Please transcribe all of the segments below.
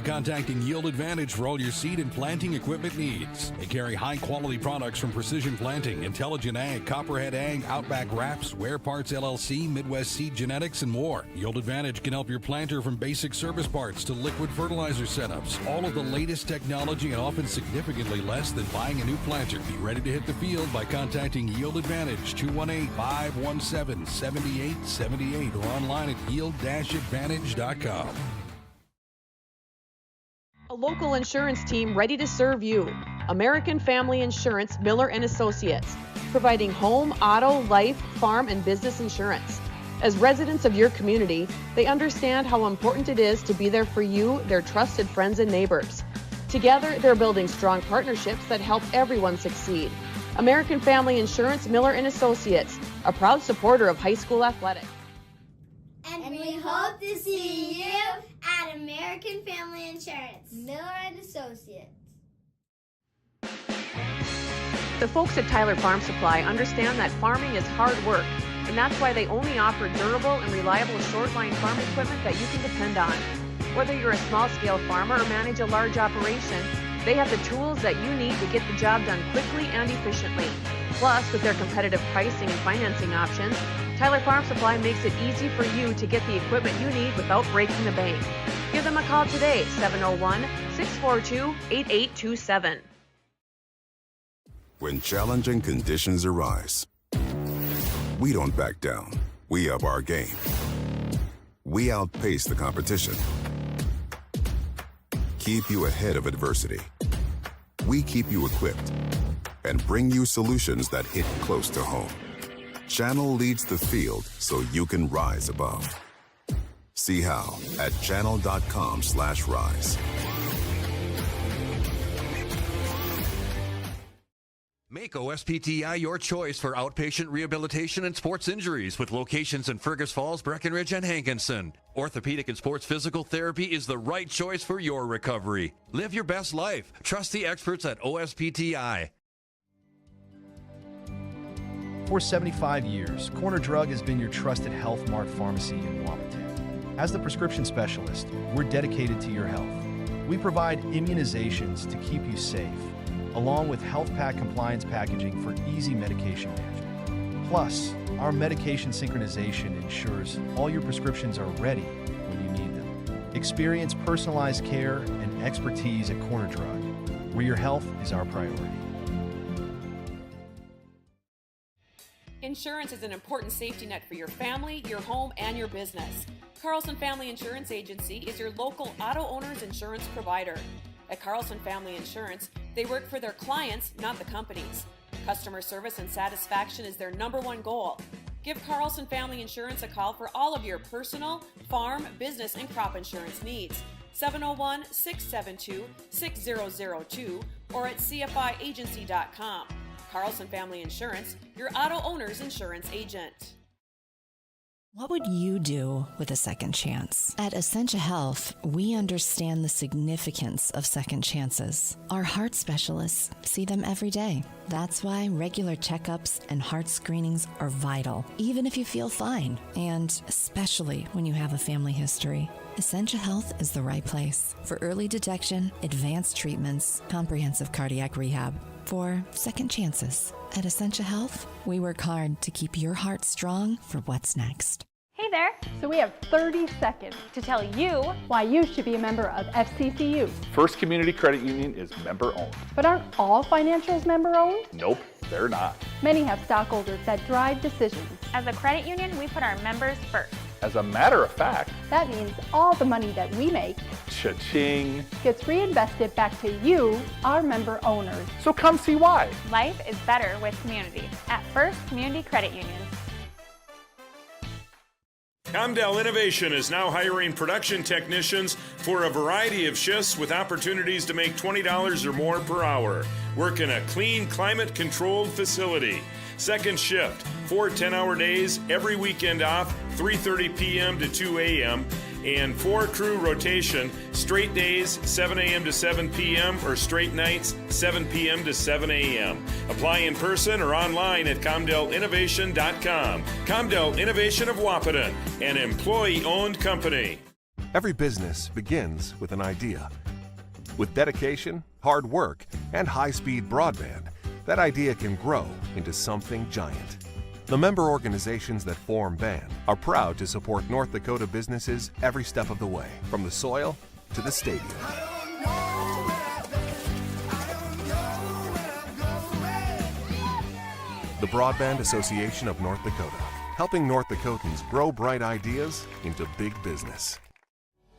contacting Yield Advantage for all your seed and planting equipment needs. They carry high-quality products from Precision Planting, Intelligent Ag, Copperhead Ag, Outback Wraps, Wear Parts LLC, Midwest Seed Genetics, and more. Yield Advantage can help your planter from basic service parts to liquid fertilizer setups. All of the latest technology and often significantly less than buying a new planter. Be ready to hit the field by contacting Yield Advantage 218-517-7878 or online at yield-advantage.com. A local insurance team ready to serve you. American Family Insurance, Miller & Associates, providing home, auto, life, farm, and business insurance. As residents of your community, they understand how important it is to be there for you, their trusted friends and neighbors. Together, they're building strong partnerships that help everyone succeed. American Family Insurance, Miller & Associates, a proud supporter of high school athletics. And we hope to see you at American Family Insurance, Miller & Associates. The folks at Tyler Farm Supply understand that farming is hard work, and that's why they only offer durable and reliable short-line farm equipment that you can depend on. Whether you're a small-scale farmer or manage a large operation, they have the tools that you need to get the job done quickly and efficiently. Plus, with their competitive pricing and financing options, Tyler Farm Supply makes it easy for you to get the equipment you need without breaking the bank. Give them a call today, 701-642-8827. When challenging conditions arise, we don't back down. We up our game. We outpace the competition. Keep you ahead of adversity. We keep you equipped and bring you solutions that hit close to home. Channel leads the field so you can rise above. See how at channel.com/rise. Make OSPTI your choice for outpatient rehabilitation and sports injuries with locations in Fergus Falls, Breckenridge, and Hankinson. Orthopedic and sports physical therapy is the right choice for your recovery. Live your best life. Trust the experts at OSPTI. For 75 years, Corner Drug has been your trusted Health Mart pharmacy in Wahpeton. As the prescription specialist, we're dedicated to your health. We provide immunizations to keep you safe, along with health pack compliance packaging for easy medication management. Plus, our medication synchronization ensures all your prescriptions are ready when you need them. Experience personalized care and expertise at Corner Drug, where your health is our priority. Insurance is an important safety net for your family, your home, and your business. Carlson Family Insurance Agency is your local auto owner's insurance provider. At Carlson Family Insurance, they work for their clients, not the companies. Customer service and satisfaction is their #1 goal. Give Carlson Family Insurance a call for all of your personal, farm, business, and crop insurance needs. 701-672-6002 or at cfiagency.com. Carlson Family Insurance, your auto owner's insurance agent. What would you do with a second chance? At Essentia Health, we understand the significance of second chances. Our heart specialists see them every day. That's why regular checkups and heart screenings are vital, even if you feel fine, and especially when you have a family history. Essentia Health is the right place for early detection, advanced treatments, comprehensive cardiac rehab, for second chances. At Essentia Health, we work hard to keep your heart strong for what's next. Hey there! So we have 30 seconds to tell you why you should be a member of FCCU. First Community Credit Union is member-owned. But aren't all financials member-owned? Nope, they're not. Many have stockholders that drive decisions. As a credit union, we put our members first. As a matter of fact, that means all the money that we make, cha-ching, gets reinvested back to you, our member owners. So come see why. Life is better with community at First Community Credit Union. Comdell Innovation is now hiring production technicians for a variety of shifts with opportunities to make $20 or more per hour. Work in a clean, climate-controlled facility. Second shift, 4 10-hour days, every weekend off, 3:30 p.m. to 2 a.m., and 4-crew rotation, straight days, 7 a.m. to 7 p.m., or straight nights, 7 p.m. to 7 a.m. Apply in person or online at ComdellInnovation.com. Comdell Innovation of Wahpeton, an employee-owned company. Every business begins with an idea. With dedication, hard work, and high-speed broadband, that idea can grow into something giant. The member organizations that form BAN are proud to support North Dakota businesses every step of the way, from the soil to the stadium. The Broadband Association of North Dakota, helping North Dakotans grow bright ideas into big business.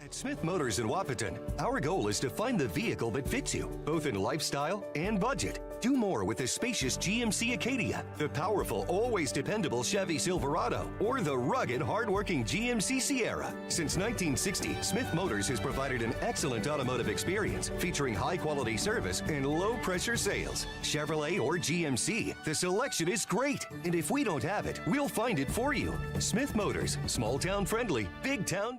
At Smith Motors in Wahpeton, our goal is to find the vehicle that fits you, both in lifestyle and budget. Do more with the spacious GMC Acadia, the powerful, always dependable Chevy Silverado, or the rugged, hardworking GMC Sierra. Since 1960, Smith Motors has provided an excellent automotive experience, featuring high-quality service and low-pressure sales. Chevrolet or GMC, the selection is great. And if we don't have it, we'll find it for you. Smith Motors, small-town friendly, big-town.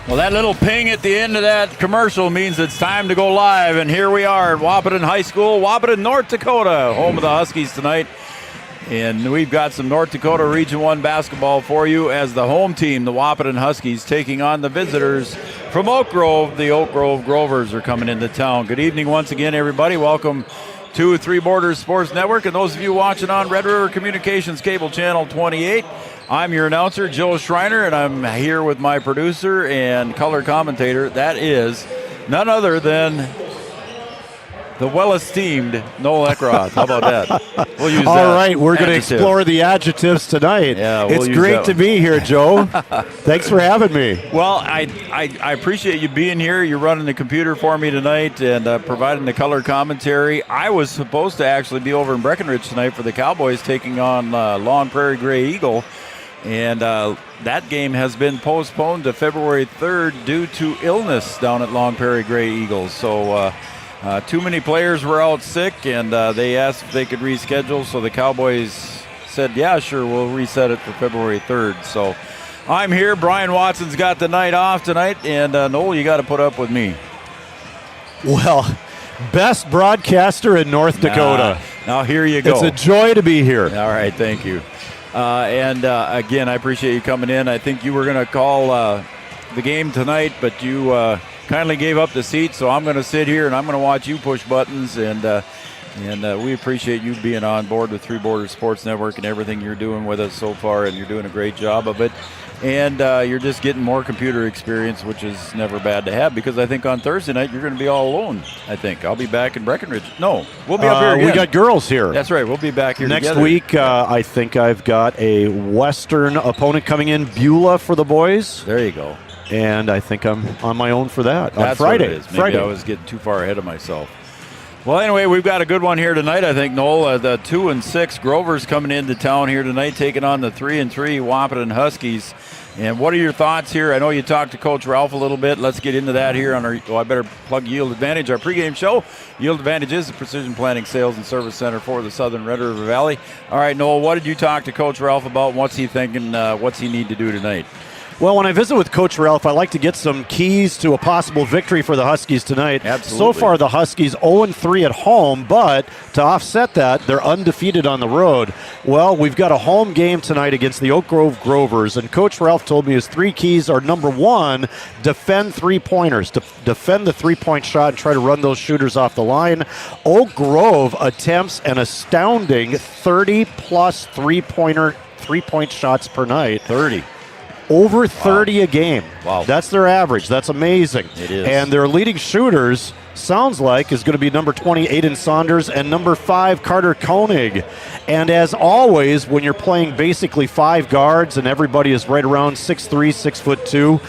Well, that little ping at the end of that commercial means it's time to go live, and here we are at Wahpeton High School, Wahpeton, North Dakota, home of the Huskies tonight. And we've got some North Dakota Region 1 basketball for you as the home team, the Wahpeton Huskies, taking on the visitors from Oak Grove. The Oak Grove Grovers are coming into town. Good evening once again, everybody. Welcome to Three Borders Sports Network, and those of you watching on Red River Communications Cable Channel 28. I'm your announcer, Joe Schreiner, and I'm here with my producer and color commentator. That is none other than the well-esteemed Noel Eckroth. How about that? We'll use All that right, we're going to adjective. explore the adjectives tonight. Yeah, we'll it's use great that to one. be here, Joe. Thanks for having me. Well, I appreciate you being here. You're running the computer for me tonight and providing the color commentary. I was supposed to actually be over in Breckenridge tonight for the Cowboys taking on Long Prairie Gray Eagle. And that game has been postponed to February 3rd due to illness down at Long Prairie Gray Eagles. So too many players were out sick, and they asked if they could reschedule. So the Cowboys said, yeah, sure, we'll reset it for February 3rd. So I'm here. Brian Watson's got the night off tonight. And Noel, you got to put up with me. Well, best broadcaster in North Dakota. Now here you go. It's a joy to be here. All right, thank you. Again, I appreciate you coming in. I think you were going to call the game tonight, but you kindly gave up the seat, so I'm going to sit here and I'm going to watch you push buttons. And we appreciate you being on board with Three Borders Sports Network and everything you're doing with us so far, and you're doing a great job of it. And you're just getting more computer experience, which is never bad to have, because I think on Thursday night you're going to be all alone. I think I'll be back in Breckenridge. No, we'll be up here again. We got girls here. That's right. We'll be back here next together. week. I think I've got a Western opponent coming in, Beulah, for the boys. There you go. And I think I'm on my own for that. That's on Friday. What it is. Maybe I was getting too far ahead of myself. Well, anyway, we've got a good one here tonight, I think, Noel. The 2-6 Grovers coming into town here tonight, taking on the 3-3 Wahpeton Huskies. And what are your thoughts here? I know you talked to Coach Ralph a little bit. Let's get into that here on our, I better plug Yield Advantage, our pregame show. Yield Advantage is the Precision Planning Sales and Service Center for the Southern Red River Valley. All right, Noel, what did you talk to Coach Ralph about? What's he thinking? What's he need to do tonight? Well, when I visit with Coach Ralph, I like to get some keys to a possible victory for the Huskies tonight. Absolutely. So far, the Huskies 0-3 at home, but to offset that, they're undefeated on the road. Well, we've got a home game tonight against the Oak Grove Grovers, and Coach Ralph told me his 3 keys are, number 1, defend three-pointers, defend the three-point shot and try to run those shooters off the line. Oak Grove attempts an astounding 30-plus three-point shots per night. 30. Over 30 a game. Wow. That's their average. That's amazing. It is. And their leading shooters, sounds like, is going to be number 20, Aiden Saunders, and number 5, Carter Koenig. And as always, when you're playing basically 5 guards and everybody is right around 6'3", 6'2",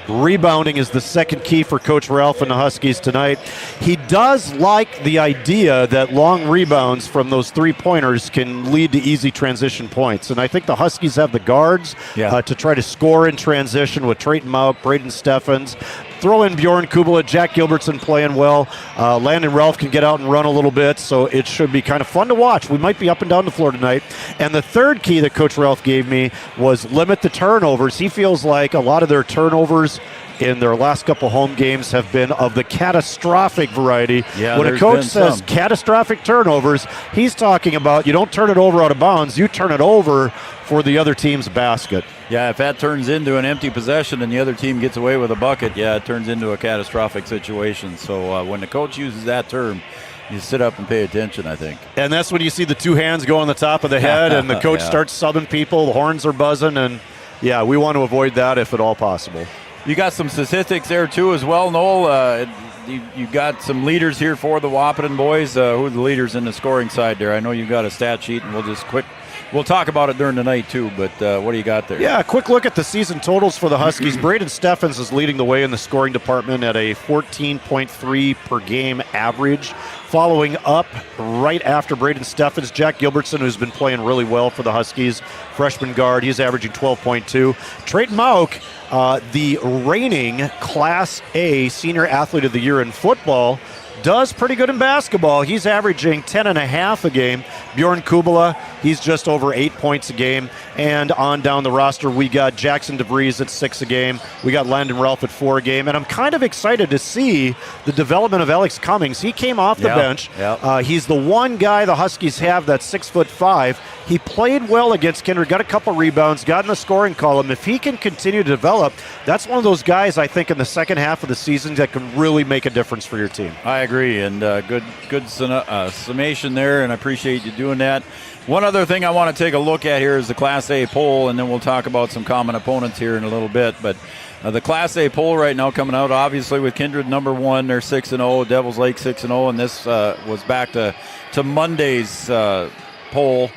rebounding is the second key for Coach Ralph and the Huskies tonight. He does like the idea that long rebounds from those three-pointers can lead to easy transition points. And I think the Huskies have the guards to try to score in transition with Trayton Mauk, Braden Steffens. Throw in Bjorn Kubala, Jack Gilbertson playing well. Landon Ralph can get out and run a little bit, so it should be kind of fun to watch. We might be up and down the floor tonight. And the third key that Coach Ralph gave me was limit the turnovers. He feels like a lot of their turnovers in their last couple home games have been of the catastrophic variety. Yeah, when a coach says catastrophic turnovers, he's talking about you don't turn it over out of bounds, you turn it over for the other team's basket. Yeah, if that turns into an empty possession and the other team gets away with a bucket, it turns into a catastrophic situation. So when the coach uses that term, you sit up and pay attention, I think. And that's when you see the 2 hands go on the top of the head and the coach starts subbing people, the horns are buzzing, and we want to avoid that if at all possible. You got some statistics there, too, as well, Noel. You got some leaders here for the Wahpeton boys. Who are the leaders in the scoring side there? I know you've got a stat sheet, and we'll talk about it during the night, too, but what do you got there? Yeah, a quick look at the season totals for the Huskies. Braden Steffens is leading the way in the scoring department at a 14.3 per game average. Following up right after Braden Steffens, Jack Gilbertson, who's been playing really well for the Huskies, freshman guard, he's averaging 12.2. Trayton Mauk, the reigning Class A Senior Athlete of the Year in football, does pretty good in basketball. He's averaging 10.5 a game. Bjorn Kubala, he's just over 8 points a game. And on down the roster, we got Jackson DeVries at 6 a game. We got Landon Ralph at 4 a game. And I'm kind of excited to see the development of Alex Cummings. He came off the bench. He's the one guy the Huskies have that's 6'5". He played well against Kindred, got a couple rebounds, got in the scoring column. If he can continue to develop, that's one of those guys, I think, in the second half of the season that can really make a difference for your team. I agree, and good summation there, and I appreciate you doing that. One other thing I want to take a look at here is the Class A poll, and then we'll talk about some common opponents here in a little bit. But the Class A poll right now coming out, obviously, with Kindred number 1, they're 6-0, Devils Lake 6-0, and this was back to Monday's poll.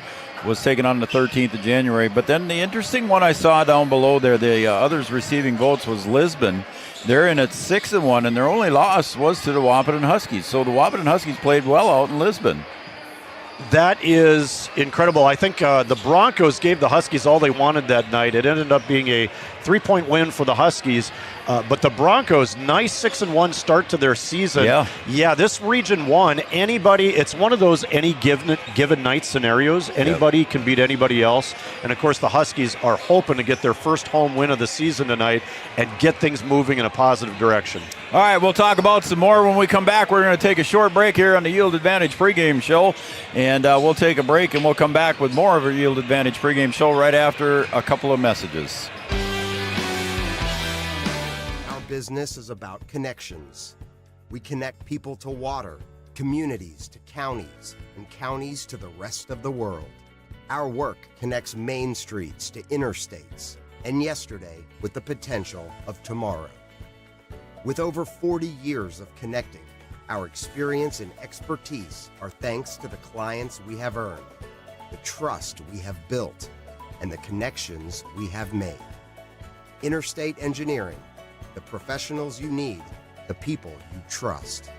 Was taken on the 13th of January. But then the interesting one I saw down below there, the others receiving votes, was Lisbon. They're in at 6-1, and their only loss was to the Wahpeton Huskies. So the Wahpeton Huskies played well out in Lisbon. That is incredible. I think the Broncos gave the Huskies all they wanted that night. It ended up being a 3-point win for the Huskies. But the Broncos, nice 6-1 start to their season. Yeah, this Region 1, anybody, it's one of those any given night scenarios. Anybody can beat anybody else. And, of course, the Huskies are hoping to get their first home win of the season tonight and get things moving in a positive direction. All right, we'll talk about some more when we come back. We're going to take a short break here on the Yield Advantage pregame show. And we'll take a break, and we'll come back with more of our Yield Advantage pregame show right after a couple of messages. Business is about connections. We connect people to water, communities to counties, and counties to the rest of the world. Our work connects main streets to interstates, and yesterday with the potential of tomorrow. With over 40 years of connecting, our experience and expertise are thanks to the clients we have earned, the trust we have built, and the connections we have made. Interstate Engineering, the professionals you need, the people you trust.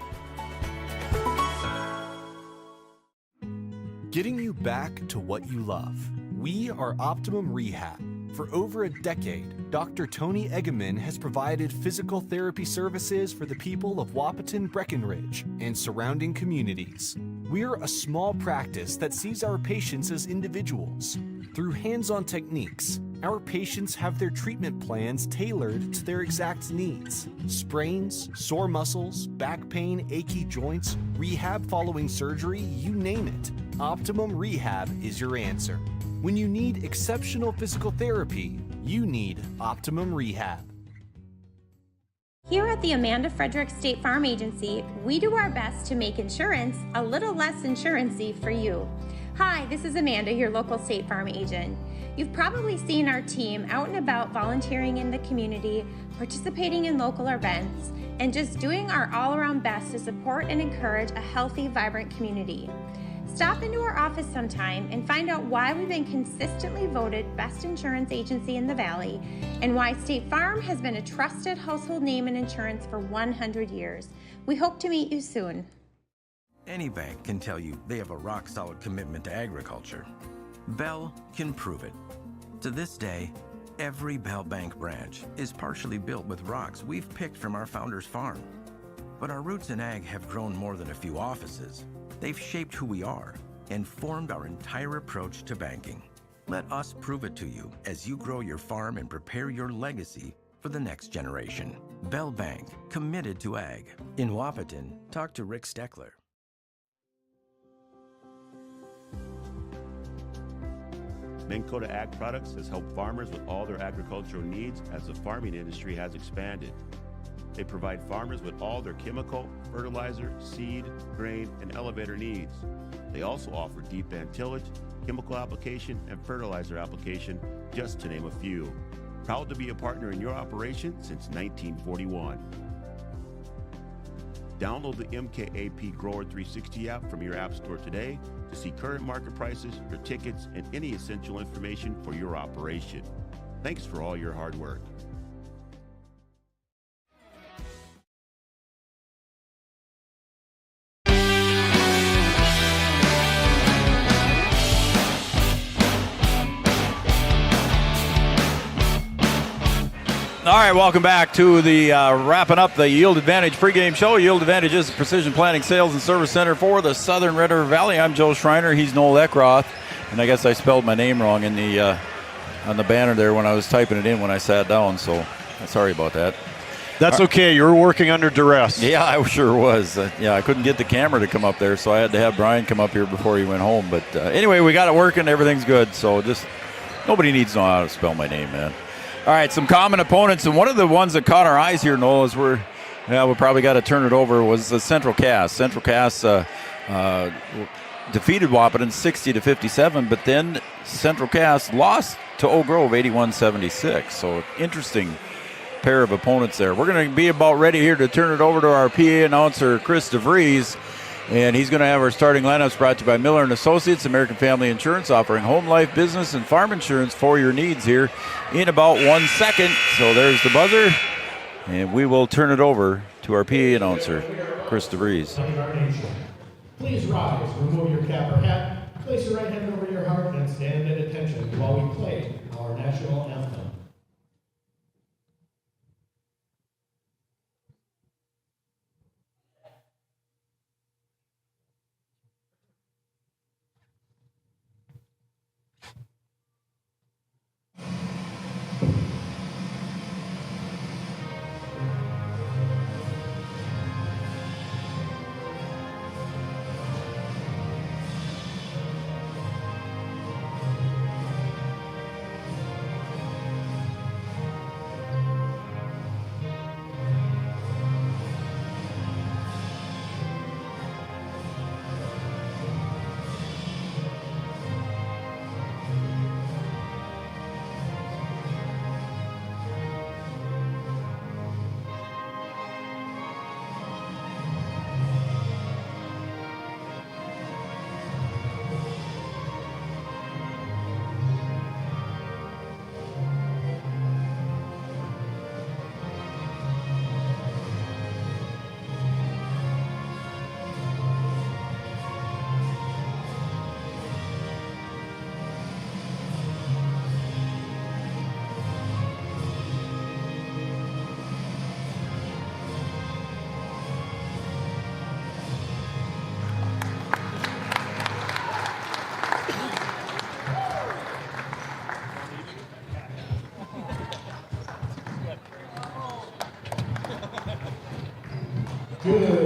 Getting you back to what you love. We are Optimum Rehab. For over a decade, Dr. Tony Eggeman has provided physical therapy services for the people of Wahpeton, Breckenridge, and surrounding communities. We're a small practice that sees our patients as individuals. Through hands-on techniques, Our patients have their treatment plans tailored to their exact needs. Sprains, sore muscles, back pain, achy joints, rehab following surgery, you name it. Optimum Rehab is your answer. When you need exceptional physical therapy, you need Optimum Rehab. Here at the Amanda Frederick State Farm Agency, we do our best to make insurance a little less insurance-y for you. Hi, this is Amanda, your local State Farm agent. You've probably seen our team out and about volunteering in the community, participating in local events, and just doing our all-around best to support and encourage a healthy, vibrant community. Stop into our office sometime and find out why we've been consistently voted best insurance agency in the Valley and why State Farm has been a trusted household name in insurance for 100 years. We hope to meet you soon. Any bank can tell you they have a rock-solid commitment to agriculture. Bell can prove it. To this day, every Bell Bank branch is partially built with rocks we've picked from our founder's farm. But our roots in ag have grown more than a few offices. They've shaped who we are and formed our entire approach to banking. Let us prove it to you as you grow your farm and prepare your legacy for the next generation. Bell Bank, committed to ag. In Wahpeton, talk to Rick Steckler. Minn Kota Ag Products has helped farmers with all their agricultural needs as the farming industry has expanded. They provide farmers with all their chemical, fertilizer, seed, grain, and elevator needs. They also offer deep band tillage, chemical application, and fertilizer application, just to name a few. Proud to be a partner in your operation since 1941. Download the MKAP Grower 360 app from your app store today to see current market prices, your tickets, and any essential information for your operation. Thanks for all your hard work. All right, welcome back to the wrapping up the Yield Advantage pregame show. Yield Advantage is a precision planning sales and service center for the Southern Red River Valley. I'm Joe Schreiner. He's Noel Eckroth. And I guess I spelled my name wrong in the on the banner there when I was typing it in when I sat down. So sorry about that. That's okay. You were working under duress. Yeah, I sure was. I couldn't get the camera to come up there, so I had to have Brian come up here before he went home. But anyway, we got it working. Everything's good. So just nobody needs to know how to spell my name, man. All right, some common opponents, and one of the ones that caught our eyes here, Noel, is we probably got to turn it over, was the Central Cass. Central Cass defeated Wahpeton 60-57, but then Central Cass lost to Oak Grove 81-76. So interesting pair of opponents there. We're going to be about ready here to turn it over to our PA announcer, Chris DeVries. And he's going to have our starting lineups brought to you by Miller & Associates, American Family Insurance, offering home, life, business, and farm insurance for your needs here in about 1 second. So there's the buzzer, and we will turn it over to our PA announcer, Chris DeVries. Please rise, remove your cap or hat, place your right hand over your heart, and stand at attention while we play our national anthem.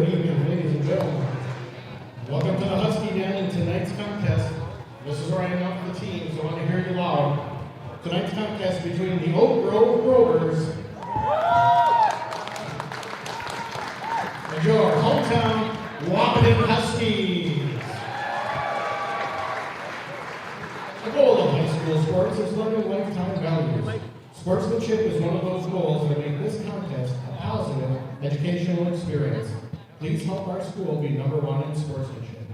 Good evening, ladies and gentlemen. Welcome to the Husky Den in tonight's contest. This is where I announce the teams, so I want to hear you loud. Tonight's contest between the Oak Grove Rovers and your hometown Wahpeton Huskies. The goal of high school sports is learning lifetime values. Sportsmanship is one of those goals that make this contest a positive educational experience. Please help our school be number one in sportsmanship.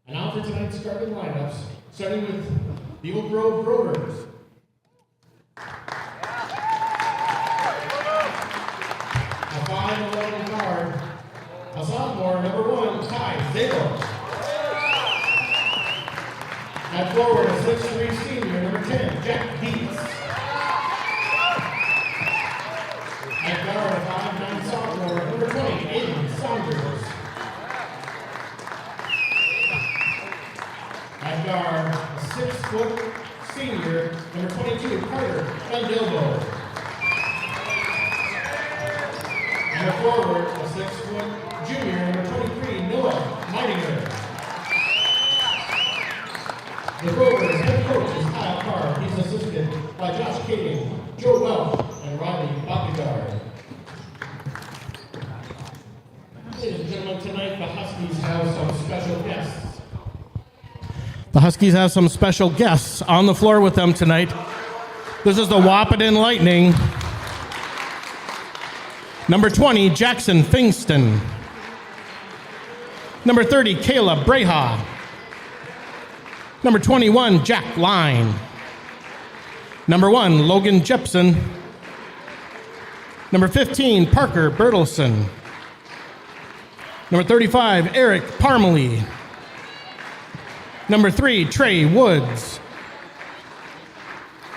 And now for tonight's starting lineups, starting with the Oak Grove Rovers. A 5'11" guard, a sophomore, number 1, Ty Zale. At forward, a 6'3" senior, number 10, Jack Dietz. At guard, a 5'9" sophomore, number 20, Aiden Saunders. At guard, a 6-foot senior, number 22, Carter Fundilbo. And a forward, a 6-foot junior, number 23, Noah Meidinger. The Rovers head coach is Kyle Carr. He's assisted by Josh Kading, Joe Welch, and Riley Bacigard. Ladies and gentlemen, tonight the Huskies have some special guests. The Huskies have some special guests on the floor with them tonight. This is the Wahpeton Lightning. Number 20, Jackson Fingston. Number 30, Kayla Breha. Number 21, Jack Line. Number 1, Logan Jepson. Number 15, Parker Bertelson. Number 35, Eric Parmalee. Number 3, Trey Woods.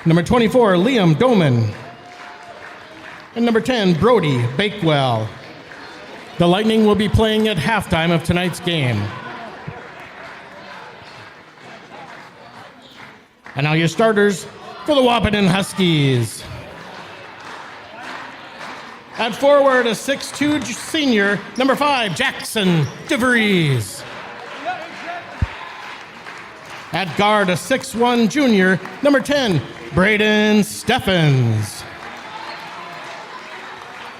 Number 24, Liam Doman. And number 10, Brody Bakewell. The Lightning will be playing at halftime of tonight's game. And now your starters for the Wahpeton Huskies. At forward, a 6'2" senior, number 5, Jackson DeVries. At guard, a 6'1" junior, number 10, Braden Steffens.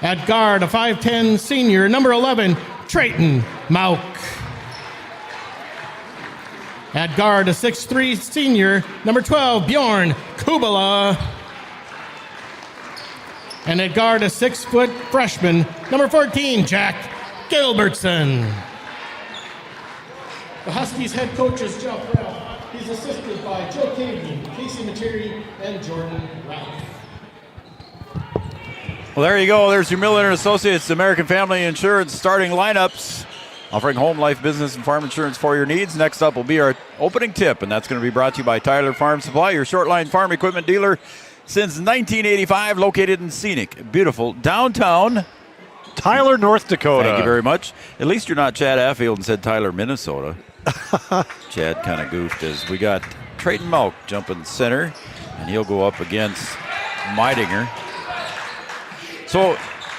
At guard, a 5'10" senior, number 11, Trayton Mauk. At guard, a 6'3" senior, number 12, Bjorn Kubala. And at guard, a 6-foot freshman, number 14, Jack Gilbertson. The Huskies head coach is Jeff Ralph. He's assisted by Joe Cagney, Casey Materi, and Jordan Ralph. Well, there you go. There's your Miller & Associates American Family Insurance starting lineups, offering home, life, business, and farm insurance for your needs. Next up will be our opening tip, and that's going to be brought to you by Tyler Farm Supply, your short-line farm equipment dealer since 1985, located in scenic, beautiful downtown Tyler, North Dakota. Thank you very much. At least you're not Chad Affield and said Tyler, Minnesota. Chad kind of goofed as we got Trayton Mauk jumping center, and he'll go up against Meidinger. So,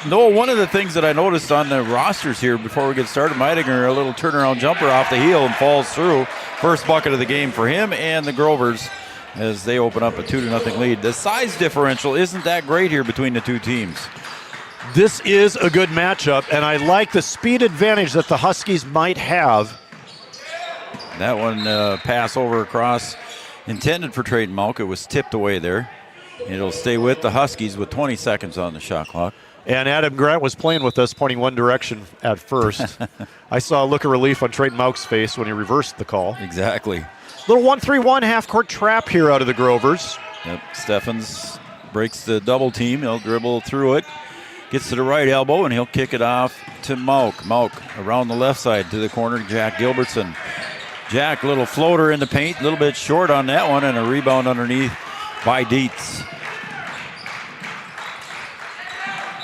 Noah, one of the things that I noticed on the rosters here before we get started, Meidinger, a little turnaround jumper off the heel and falls through. First bucket of the game for him and the Grovers as they open up a 2-0 lead. The size differential isn't that great here between the two teams. This is a good matchup, and I like the speed advantage that the Huskies might have. That one pass over across, intended for Trayton Mauk. It was tipped away there. It'll stay with the Huskies with 20 seconds on the shot clock. And Adam Grant was playing with us, pointing one direction at first. I saw a look of relief on Trayton Mauk's face when he reversed the call. Exactly. Little 1-3-1 half-court trap here out of the Grovers. Yep, Steffens breaks the double team. He'll dribble through it. Gets to the right elbow, and he'll kick it off to Mauk. Mauk around the left side to the corner, Jack Gilbertson. Jack, little floater in the paint, a little bit short on that one, and a rebound underneath by Dietz.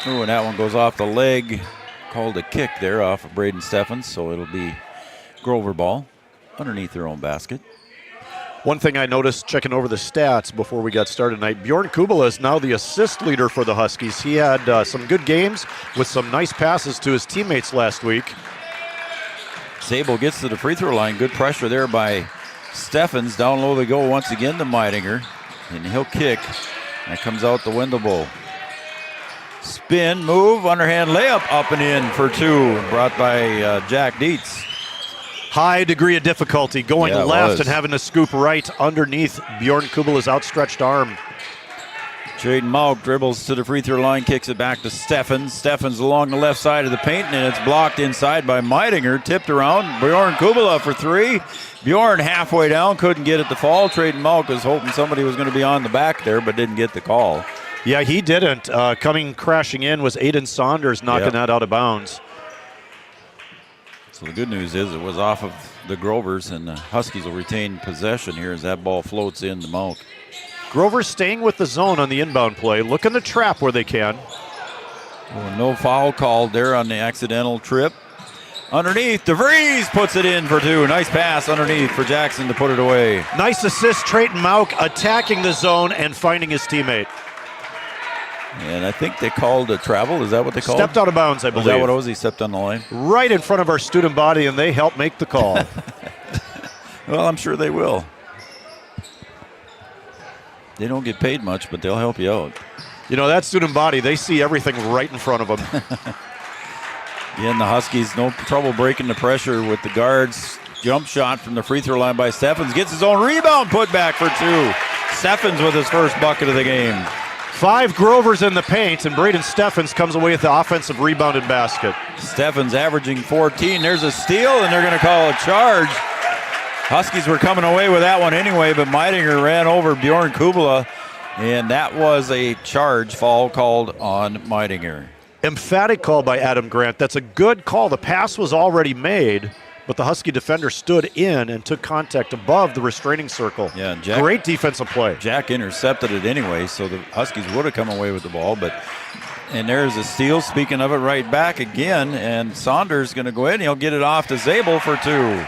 Ooh, and that one goes off the leg. Called a kick there off of Braden Steffens, so it'll be Grover ball underneath their own basket. One thing I noticed checking over the stats before we got started tonight, Bjorn Kubala is now the assist leader for the Huskies. He had some good games with some nice passes to his teammates last week. Zabel gets to the free throw line. Good pressure there by Steffens. Down low they go once again to Meidinger. And he'll kick. That comes out the window bowl. Spin, move, underhand layup up and in for two. Brought by Jack Dietz. High degree of difficulty going left and having to scoop right underneath Bjorn Kubala's outstretched arm. Traden Malk dribbles to the free throw line, kicks it back to Steffens. Steffens along the left side of the paint, and it's blocked inside by Meidinger. Tipped around. Bjorn Kubala for three. Bjorn halfway down, couldn't get it to fall. Traden Malk was hoping somebody was going to be on the back there, but didn't get the call. Yeah, he didn't. Coming crashing in was Aiden Saunders knocking that out of bounds. So the good news is it was off of the Grovers, and the Huskies will retain possession here as that ball floats in to Malk. Grover's staying with the zone on the inbound play, looking to trap where they can. Well, no foul called there on the accidental trip. Underneath, DeVries puts it in for two. Nice pass underneath for Jackson to put it away. Nice assist, Traden Malk attacking the zone and finding his teammate. And I think they called a travel. Is that what they called? Stepped out of bounds, I believe. Is that what it was? He stepped on the line? Right in front of our student body, and they helped make the call. Well, I'm sure they will. They don't get paid much, but they'll help you out. You know, that student body, they see everything right in front of them. Again, the Huskies, no trouble breaking the pressure with the guards. Jump shot from the free throw line by Steffens. Gets his own rebound, put back for two. Steffens with his first bucket of the game. 5 Grovers in the paint, and Braden Steffens comes away with the offensive rebound and basket. Steffens averaging 14. There's a steal, and they're going to call a charge. Huskies were coming away with that one anyway, but Meidinger ran over Bjorn Kubala, and that was a charge foul called on Meidinger. Emphatic call by Adam Grant. That's a good call. The pass was already made, but the Husky defender stood in and took contact above the restraining circle. Yeah, Jack, great defensive play. Jack intercepted it anyway, so the Huskies would have come away with the ball. And there's a steal, speaking of it, right back again, and Saunders going to go in. He'll get it off to Zabel for two.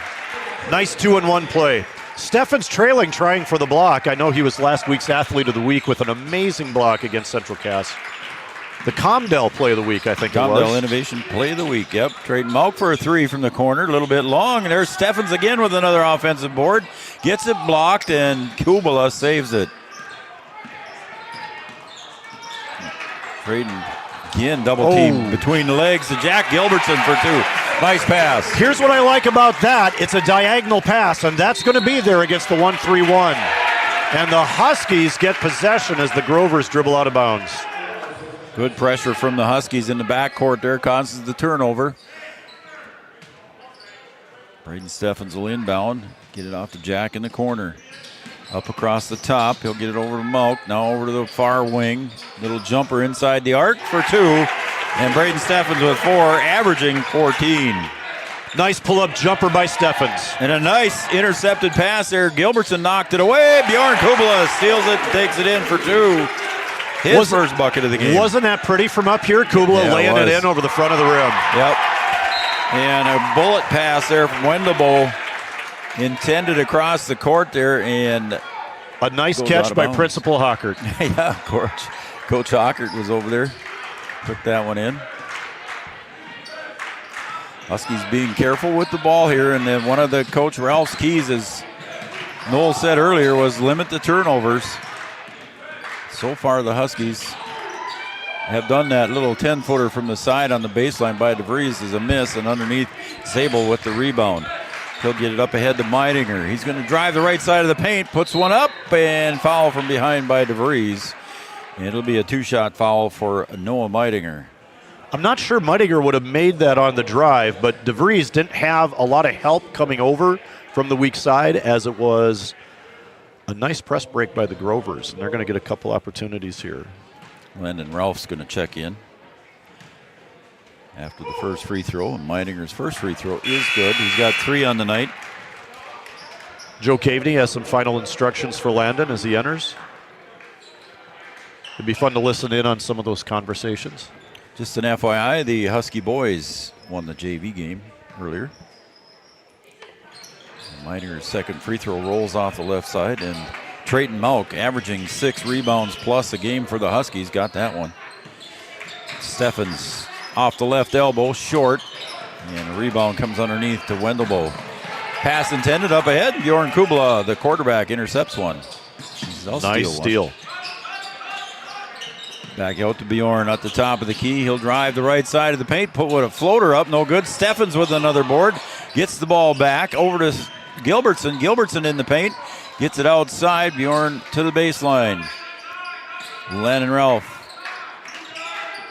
Nice 2-and-1 play. Steffens trailing, trying for the block. I know he was last week's Athlete of the Week with an amazing block against Central Cass. The Comdell play of the week, I think it was. Comdell Innovation play of the week, yep. Traden Malk for a three from the corner, a little bit long, and there's Steffens again with another offensive board. Gets it blocked, and Kubala saves it. Traden again, double team between the legs to Jack Gilbertson for two. Nice pass. Here's what I like about that. It's a diagonal pass, and that's going to be there against the 1-3-1. And the Huskies get possession as the Grovers dribble out of bounds. Good pressure from the Huskies in the backcourt there, causes the turnover. Braden Steffens will inbound, get it off to Jack in the corner. Up across the top, he'll get it over to Malk, now over to the far wing. Little jumper inside the arc for two. And Braden Steffens with 4, averaging 14. Nice pull-up jumper by Steffens. And a nice intercepted pass there. Gilbertson knocked it away. Bjorn Kubala steals it, takes it in for two. His first bucket of the game. Wasn't that pretty from up here? Kubala laying it in over the front of the rim. Yep. And a bullet pass there from Wendable, intended across the court there, and a nice catch by Principal Hockert. Yeah, Coach Hockert was over there. Took that one in. Huskies being careful with the ball here, and then one of the Coach Ralph's keys, as Noel said earlier, was limit the turnovers. So far, the Huskies have done that. Little 10-footer from the side on the baseline by DeVries is a miss, and underneath Zabel with the rebound. He'll get it up ahead to Meidinger. He's going to drive the right side of the paint, puts one up, and foul from behind by DeVries. And it'll be a 2-shot foul for Noah Meidinger. I'm not sure Meidinger would have made that on the drive, but DeVries didn't have a lot of help coming over from the weak side, as it was a nice press break by the Grovers, and they're going to get a couple opportunities here. Landon Ralph's going to check in after the first free throw, and Meidinger's first free throw is good. He's got 3 on the night. Joe Caveney has some final instructions for Landon as he enters. It'd be fun to listen in on some of those conversations. Just an FYI, the Husky boys won the JV game earlier. Miner's second free throw rolls off the left side, and Trayton Malk, averaging 6 rebounds plus a game for the Huskies, got that one. Steffens off the left elbow, short, and a rebound comes underneath to Wendelbo. Pass intended up ahead. Bjorn Kubla, the quarterback, intercepts one. Nice steal. Back out to Bjorn at the top of the key. He'll drive the right side of the paint, put with a floater up, no good. Steffens with another board, gets the ball back over to Gilbertson. Gilbertson in the paint, gets it outside. Bjorn to the baseline. Landon Ralph.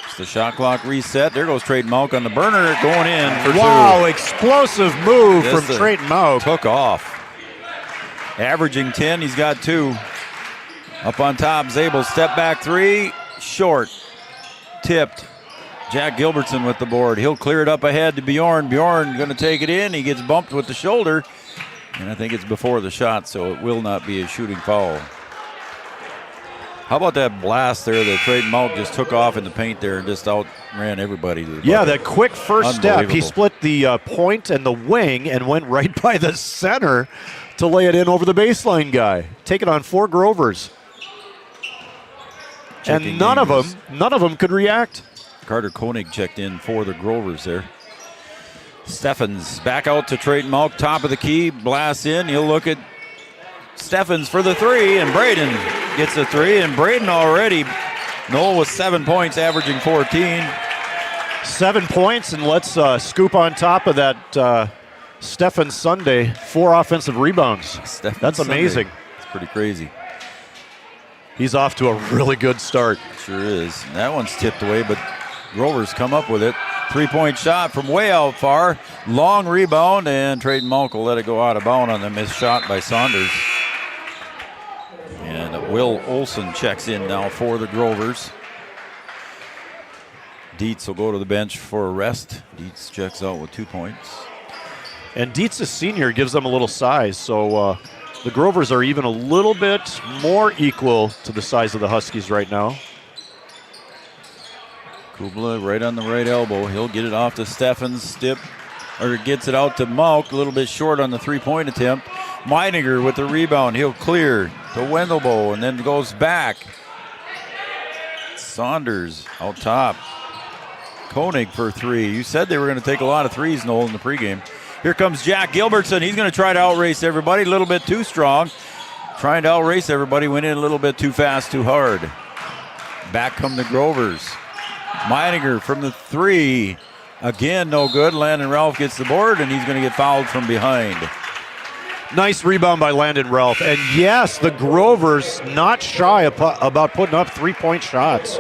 It's the shot clock reset. There goes Trayton Malk on the burner, going in for 2. Wow, explosive move from Trayton Malk. Took off. Averaging 10, he's got 2. Up on top, Zabel, step back 3, short, tipped. Jack Gilbertson with the board. He'll clear it up ahead to Bjorn. Bjorn going to take it in. He gets bumped with the shoulder, and I think it's before the shot, so it will not be a shooting foul. How about that blast there that Trayton Malk just took off in the paint there and just outran everybody? Yeah, that quick first step. He split the point and the wing and went right by the center to lay it in over the baseline guy. Take it on 4 Grovers. And none of them could react. Carter Koenig checked in for the Grovers there. Steffens back out to Trayton Malk, top of the key, blast in. He'll look at Steffens for the 3, and Braden gets a 3. And Braden already, Noel with 7 points, averaging 14. 7 points, and let's scoop on top of that Steffens Sunday, 4 offensive rebounds. That's amazing. It's pretty crazy. He's off to a really good start. Sure is. That one's tipped away, but Grovers come up with it. 3-point shot from way out far. Long rebound, and Trayton Malk will let it go out of bounds on the missed shot by Saunders. And Will Olson checks in now for the Grovers. Dietz will go to the bench for a rest. Dietz checks out with 2 points. And Dietz, a senior, gives them a little size, so the Grovers are even a little bit more equal to the size of the Huskies right now. Kubla right on the right elbow. He'll get it off to Steffens. Gets it out to Malk. A little bit short on the 3-point attempt. Meininger with the rebound. He'll clear to Wendelbo and then goes back. Saunders out top. Koenig for 3. You said they were going to take a lot of threes, Noel, in the pregame. Here comes Jack Gilbertson. He's going to try to outrace everybody. A little bit too strong. Trying to outrace everybody. Went in a little bit too fast, too hard. Back come the Grovers. Meininger from the 3. Again, no good. Landon Ralph gets the board, and he's going to get fouled from behind. Nice rebound by Landon Ralph. And yes, the Grovers not shy about putting up 3-point shots.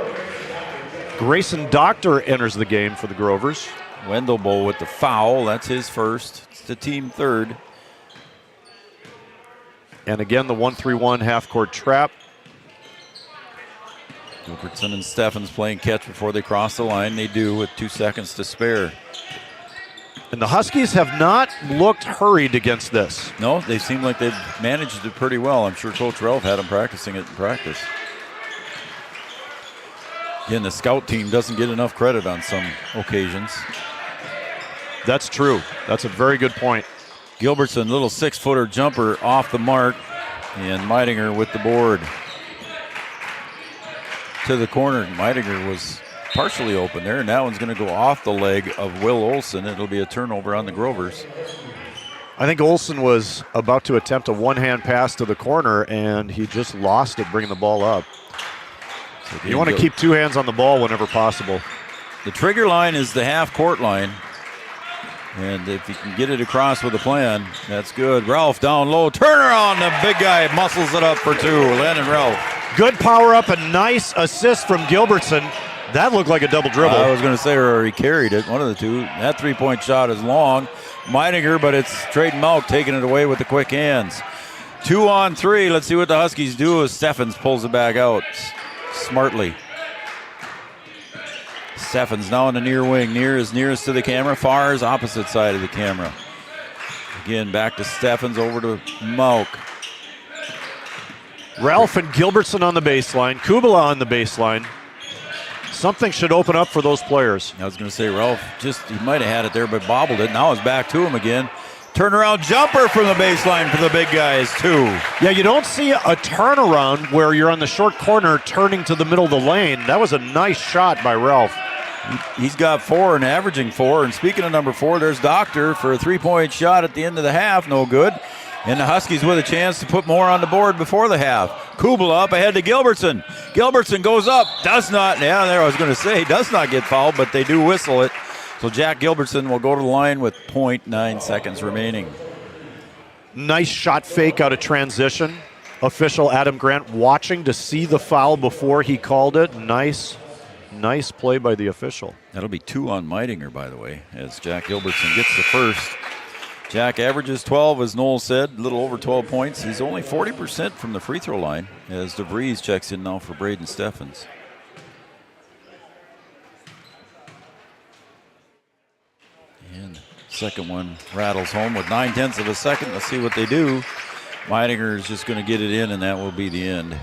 Grayson Doctor enters the game for the Grovers. Wendelbo with the foul. That's his first. It's the team 3rd. And again, the 1-3-1 half-court trap. Gilbertson and Steffens playing catch before they cross the line. They do with 2 seconds to spare. And the Huskies have not looked hurried against this. No, they seem like they've managed it pretty well. I'm sure Coach Ralph had them practicing it in practice. Again, the scout team doesn't get enough credit on some occasions. That's true. That's a very good point. Gilbertson, little 6-footer jumper off the mark. And Meininger with the board. To the corner. Meininger was partially open there, and that one's going to go off the leg of Will Olson. It'll be a turnover on the Grovers. I think Olson was about to attempt a one-hand pass to the corner, and he just lost it bringing the ball up. So you want to keep 2 hands on the ball whenever possible. The trigger line is the half-court line, and if you can get it across with a plan, that's good. Ralph down low, turnaround, the big guy muscles it up for 2. Landon Ralph. Good power up, a nice assist from Gilbertson. That looked like a double dribble. I was going to say, or he carried it, one of the 2. That 3-point shot is long. Meininger, but it's Trayton Malk taking it away with the quick hands. 2 on 3. Let's see what the Huskies do as Steffens pulls it back out smartly. Steffens now on the near wing. Near is nearest to the camera. Far is opposite side of the camera. Again, back to Steffens, over to Malk. Ralph and Gilbertson on the baseline. Kubala on the baseline. Something should open up for those players. I was going to say, Ralph, he might have had it there, but bobbled it. Now it's back to him again. Turnaround jumper from the baseline for the big guys, too. Yeah, you don't see a turnaround where you're on the short corner turning to the middle of the lane. That was a nice shot by Ralph. He's got 4 and averaging 4. And speaking of number 4, there's Doctor for a 3-point shot at the end of the half. No good. And the Huskies with a chance to put more on the board before the half. Kubala up ahead to Gilbertson. Gilbertson goes up. Does not. Yeah, there I was going to say. Does not get fouled, but they do whistle it. So Jack Gilbertson will go to the line with 0.9 seconds remaining. Nice shot fake out of transition. Official Adam Grant watching to see the foul before he called it. Nice play by the official. That'll be 2 on Meidinger, by the way, as Jack Gilbertson gets the first. Jack averages 12, as Noel said, a little over 12 points. He's only 40% from the free throw line, as DeVries checks in now for Braden Steffens. And second one rattles home with 9/10 of a second. Let's see what they do. Meidinger is just going to get it in, and that will be the end.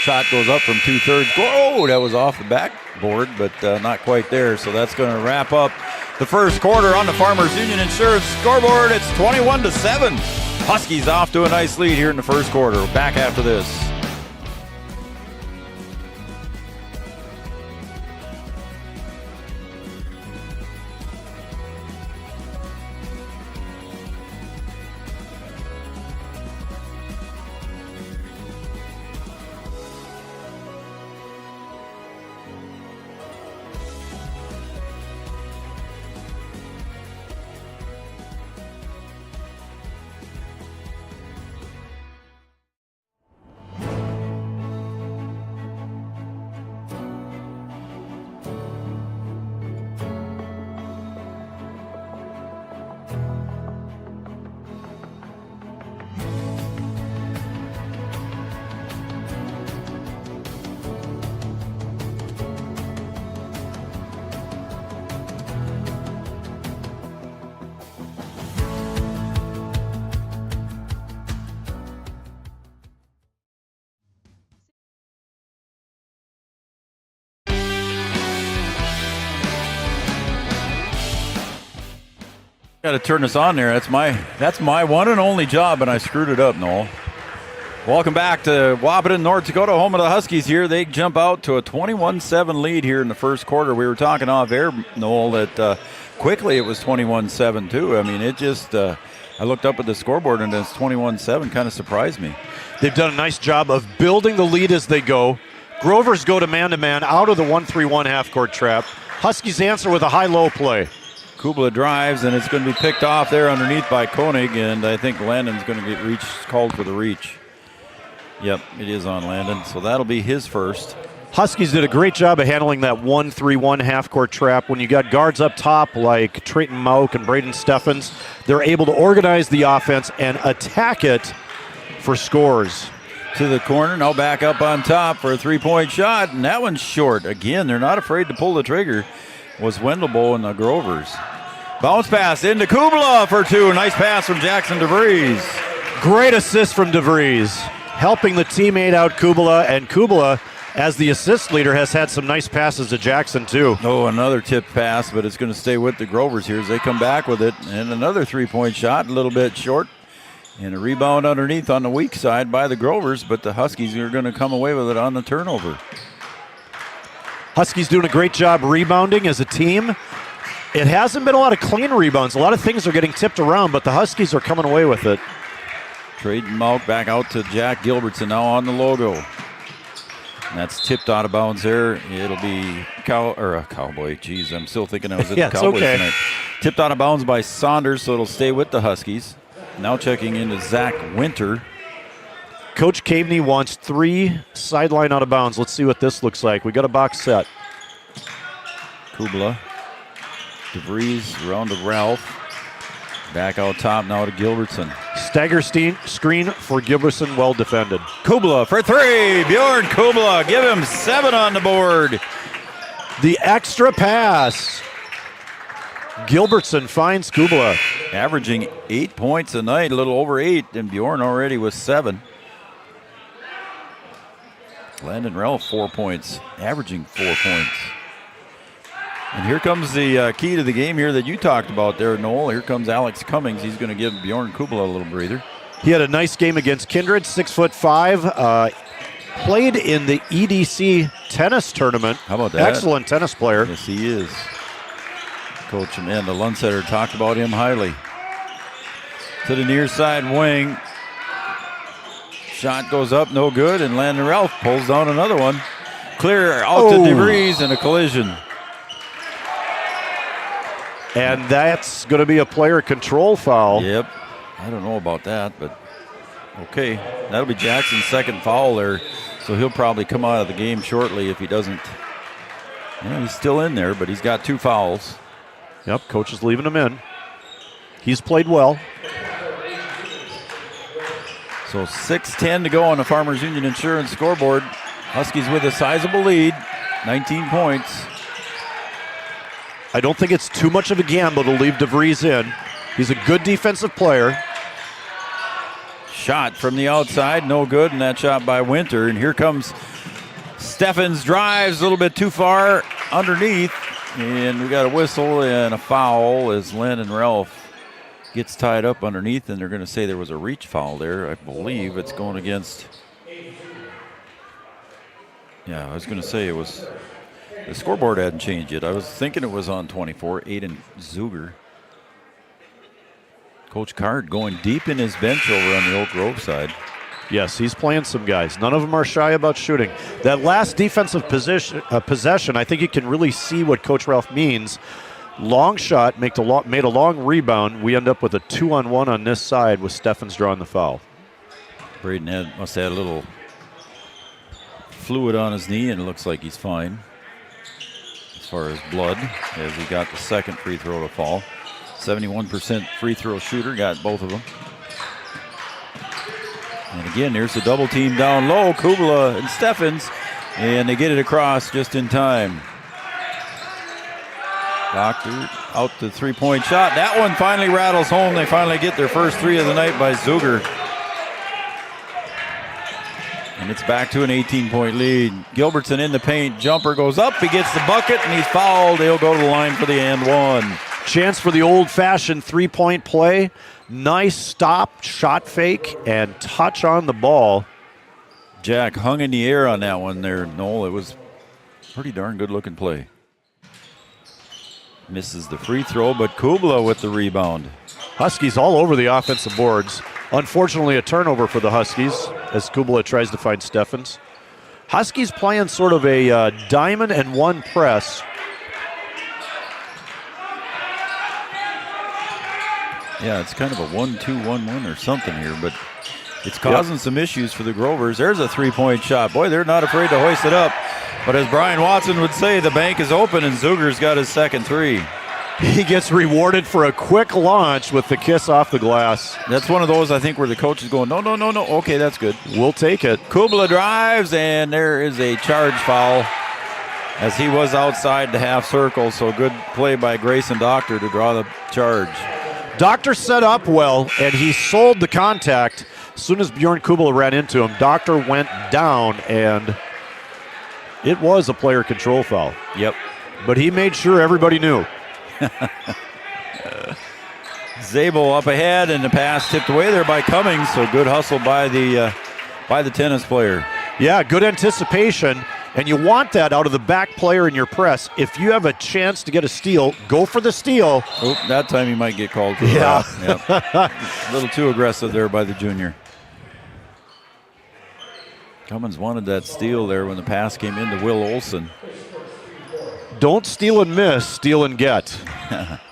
Shot goes up from 2/3. Oh, that was off the backboard, but not quite there. So that's going to wrap up the first quarter on the Farmers Union Insurance scoreboard. It's 21-7. Huskies off to a nice lead here in the first quarter. Back after this. Got to turn this on there. That's my one and only job, and I screwed it up, Noel. Welcome back to Wahpeton, North Dakota, home of the Huskies here. They jump out to a 21-7 lead here in the first quarter. We were talking off air, Noel, that quickly it was 21-7 too. I mean, it just I looked up at the scoreboard and it's 21-7. Kind of surprised me. They've done a nice job of building the lead as they go. Grovers go to man-to-man out of the 1-3-1 half-court trap. Huskies answer with a high-low play. Kubala drives, and it's going to be picked off there underneath by Koenig, and I think Landon's going to get called for the reach. Yep, it is on Landon, so that'll be his first. Huskies did a great job of handling that 1-3-1 half-court trap. When you got guards up top like Trayton Mauk and Braden Steffens, they're able to organize the offense and attack it for scores. To the corner, now back up on top for a three-point shot, and that one's short. Again, they're not afraid to pull the trigger. Was Wendelbo and the Grovers. Bounce pass into Kubala for 2. Nice pass from Jackson DeVries. Great assist from DeVries, helping the teammate out Kubala, and Kubala, as the assist leader, has had some nice passes to Jackson too. Oh, another tip pass, but it's going to stay with the Grovers here as they come back with it. And another three-point shot, a little bit short. And a rebound underneath on the weak side by the Grovers, but the Huskies are going to come away with it on the turnover. Huskies doing a great job rebounding as a team. It hasn't been a lot of clean rebounds. A lot of things are getting tipped around, but the Huskies are coming away with it. Trayton Mauk back out to Jack Gilbertson now on the logo. And that's tipped out of bounds there. It'll be Cowboy. Jeez, I'm still thinking I was at the Cowboys tonight. Tipped out of bounds by Saunders, so it'll stay with the Huskies. Now checking into Zach Winter. Coach Caveney wants 3 sideline out of bounds. Let's see what this looks like. We got a box set. Kubala. DeVries around to Ralph. Back out top now to Gilbertson. Stagger screen for Gilbertson, well defended. Kubala for 3. Bjorn Kubala, give him 7 on the board. The extra pass. Gilbertson finds Kubala. Averaging 8 points a night, a little over 8, and Bjorn already with 7. Landon Ralph 4 points, averaging 4 points. And here comes the key to the game here that you talked about there, Noel. Here comes Alex Cummings. He's going to give Bjorn Kubala a little breather. He had a nice game against Kindred, 6'5". Played in the EDC tennis tournament. How about that? Excellent tennis player. Yes, he is. Coach Amanda Lundsetter talked about him highly. To the near side wing. Shot goes up, no good, and Landon Ralph pulls down another one. Clear out to DeVries and a collision. And that's going to be a player control foul. Yep. I don't know about that, but okay. That'll be Jackson's second foul there, so he'll probably come out of the game shortly if he doesn't. Yeah, he's still in there, but he's got 2 fouls. Yep, coach is leaving him in. He's played well. So 6:10 to go on the Farmers Union Insurance scoreboard. Huskies with a sizable lead, 19 points. I don't think it's too much of a gamble to leave DeVries in. He's a good defensive player. Shot from the outside, no good, and that shot by Winter. And here comes Steffens, drives a little bit too far underneath. And we got a whistle and a foul as Landon Ralph gets tied up underneath, and they're going to say there was a reach foul there. I believe it's going against. Yeah, I was going to say it was. The scoreboard hadn't changed yet. I was thinking it was on 24, Aiden Zuger. Coach Card going deep in his bench over on the Oak Grove side. Yes, he's playing some guys. None of them are shy about shooting. That last defensive possession, I think you can really see what Coach Ralph means. Long shot, made a long rebound. We end up with a 2-on-1 on this side with Steffens drawing the foul. Braden must have had a little fluid on his knee, and it looks like he's fine as far as blood, as he got the second free throw to fall. 71% free throw shooter, got both of them. And again, there's the double team down low, Kubala and Steffens, and they get it across just in time. Doctor out the three-point shot. That one finally rattles home. They finally get their first 3 of the night by Zuger. And it's back to an 18-point lead. Gilbertson in the paint. Jumper goes up. He gets the bucket, and he's fouled. He'll go to the line for the and one. Chance for the old-fashioned three-point play. Nice stop, shot fake, and touch on the ball. Jack hung in the air on that one there, Noel. It was pretty darn good-looking play. Misses the free throw, but Kubala with the rebound. Huskies all over the offensive boards. Unfortunately, a turnover for the Huskies as Kubala tries to find Steffens. Huskies playing sort of a diamond and one press. Yeah, it's kind of a 1-2-1-1 or something here, but it's causing some issues for the Grovers. There's a three-point shot. Boy, they're not afraid to hoist it up. But as Brian Watson would say, the bank is open, and Zuger's got his second three. He gets rewarded for a quick launch with the kiss off the glass. That's one of those, I think, where the coach is going, no. Okay, that's good. We'll take it. Kubala drives, and there is a charge foul as he was outside the half circle. So good play by Grayson Doctor to draw the charge. Doctor set up well, and he sold the contact. As soon as Bjorn Kubala ran into him, Doctor went down, and it was a player control foul. Yep. But he made sure everybody knew. Zabel up ahead, and the pass tipped away there by Cummings. So good hustle by the tennis player. Yeah, good anticipation, and you want that out of the back player in your press. If you have a chance to get a steal, go for the steal. Oh, that time he might get called for the foul. Yep. A little too aggressive there by the junior. Cummins wanted that steal there when the pass came into Will Olson. Don't steal and miss, steal and get.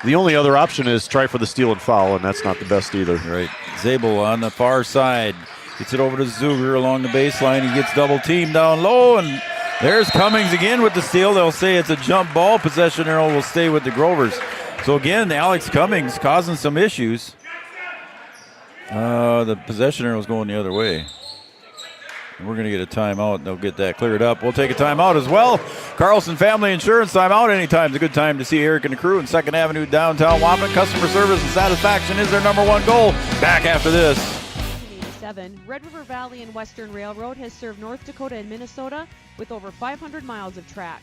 The only other option is try for the steal and foul, and that's not the best either. Right. Zabel on the far side. Gets it over to Zuger along the baseline. He gets double teamed down low, and there's Cummings again with the steal. They'll say it's a jump ball. Possession arrow will stay with the Grovers. So again, Alex Cummings causing some issues. The possession arrow is going the other way. We're going to get a timeout, and they'll get that cleared up. We'll take a timeout as well. Carlson Family Insurance timeout. Anytime is a good time to see Eric and the crew in 2nd Avenue, downtown Wahpeton. Customer service and satisfaction is their #1 goal. Back after this. 1987, Red River Valley and Western Railroad has served North Dakota and Minnesota with over 500 miles of track.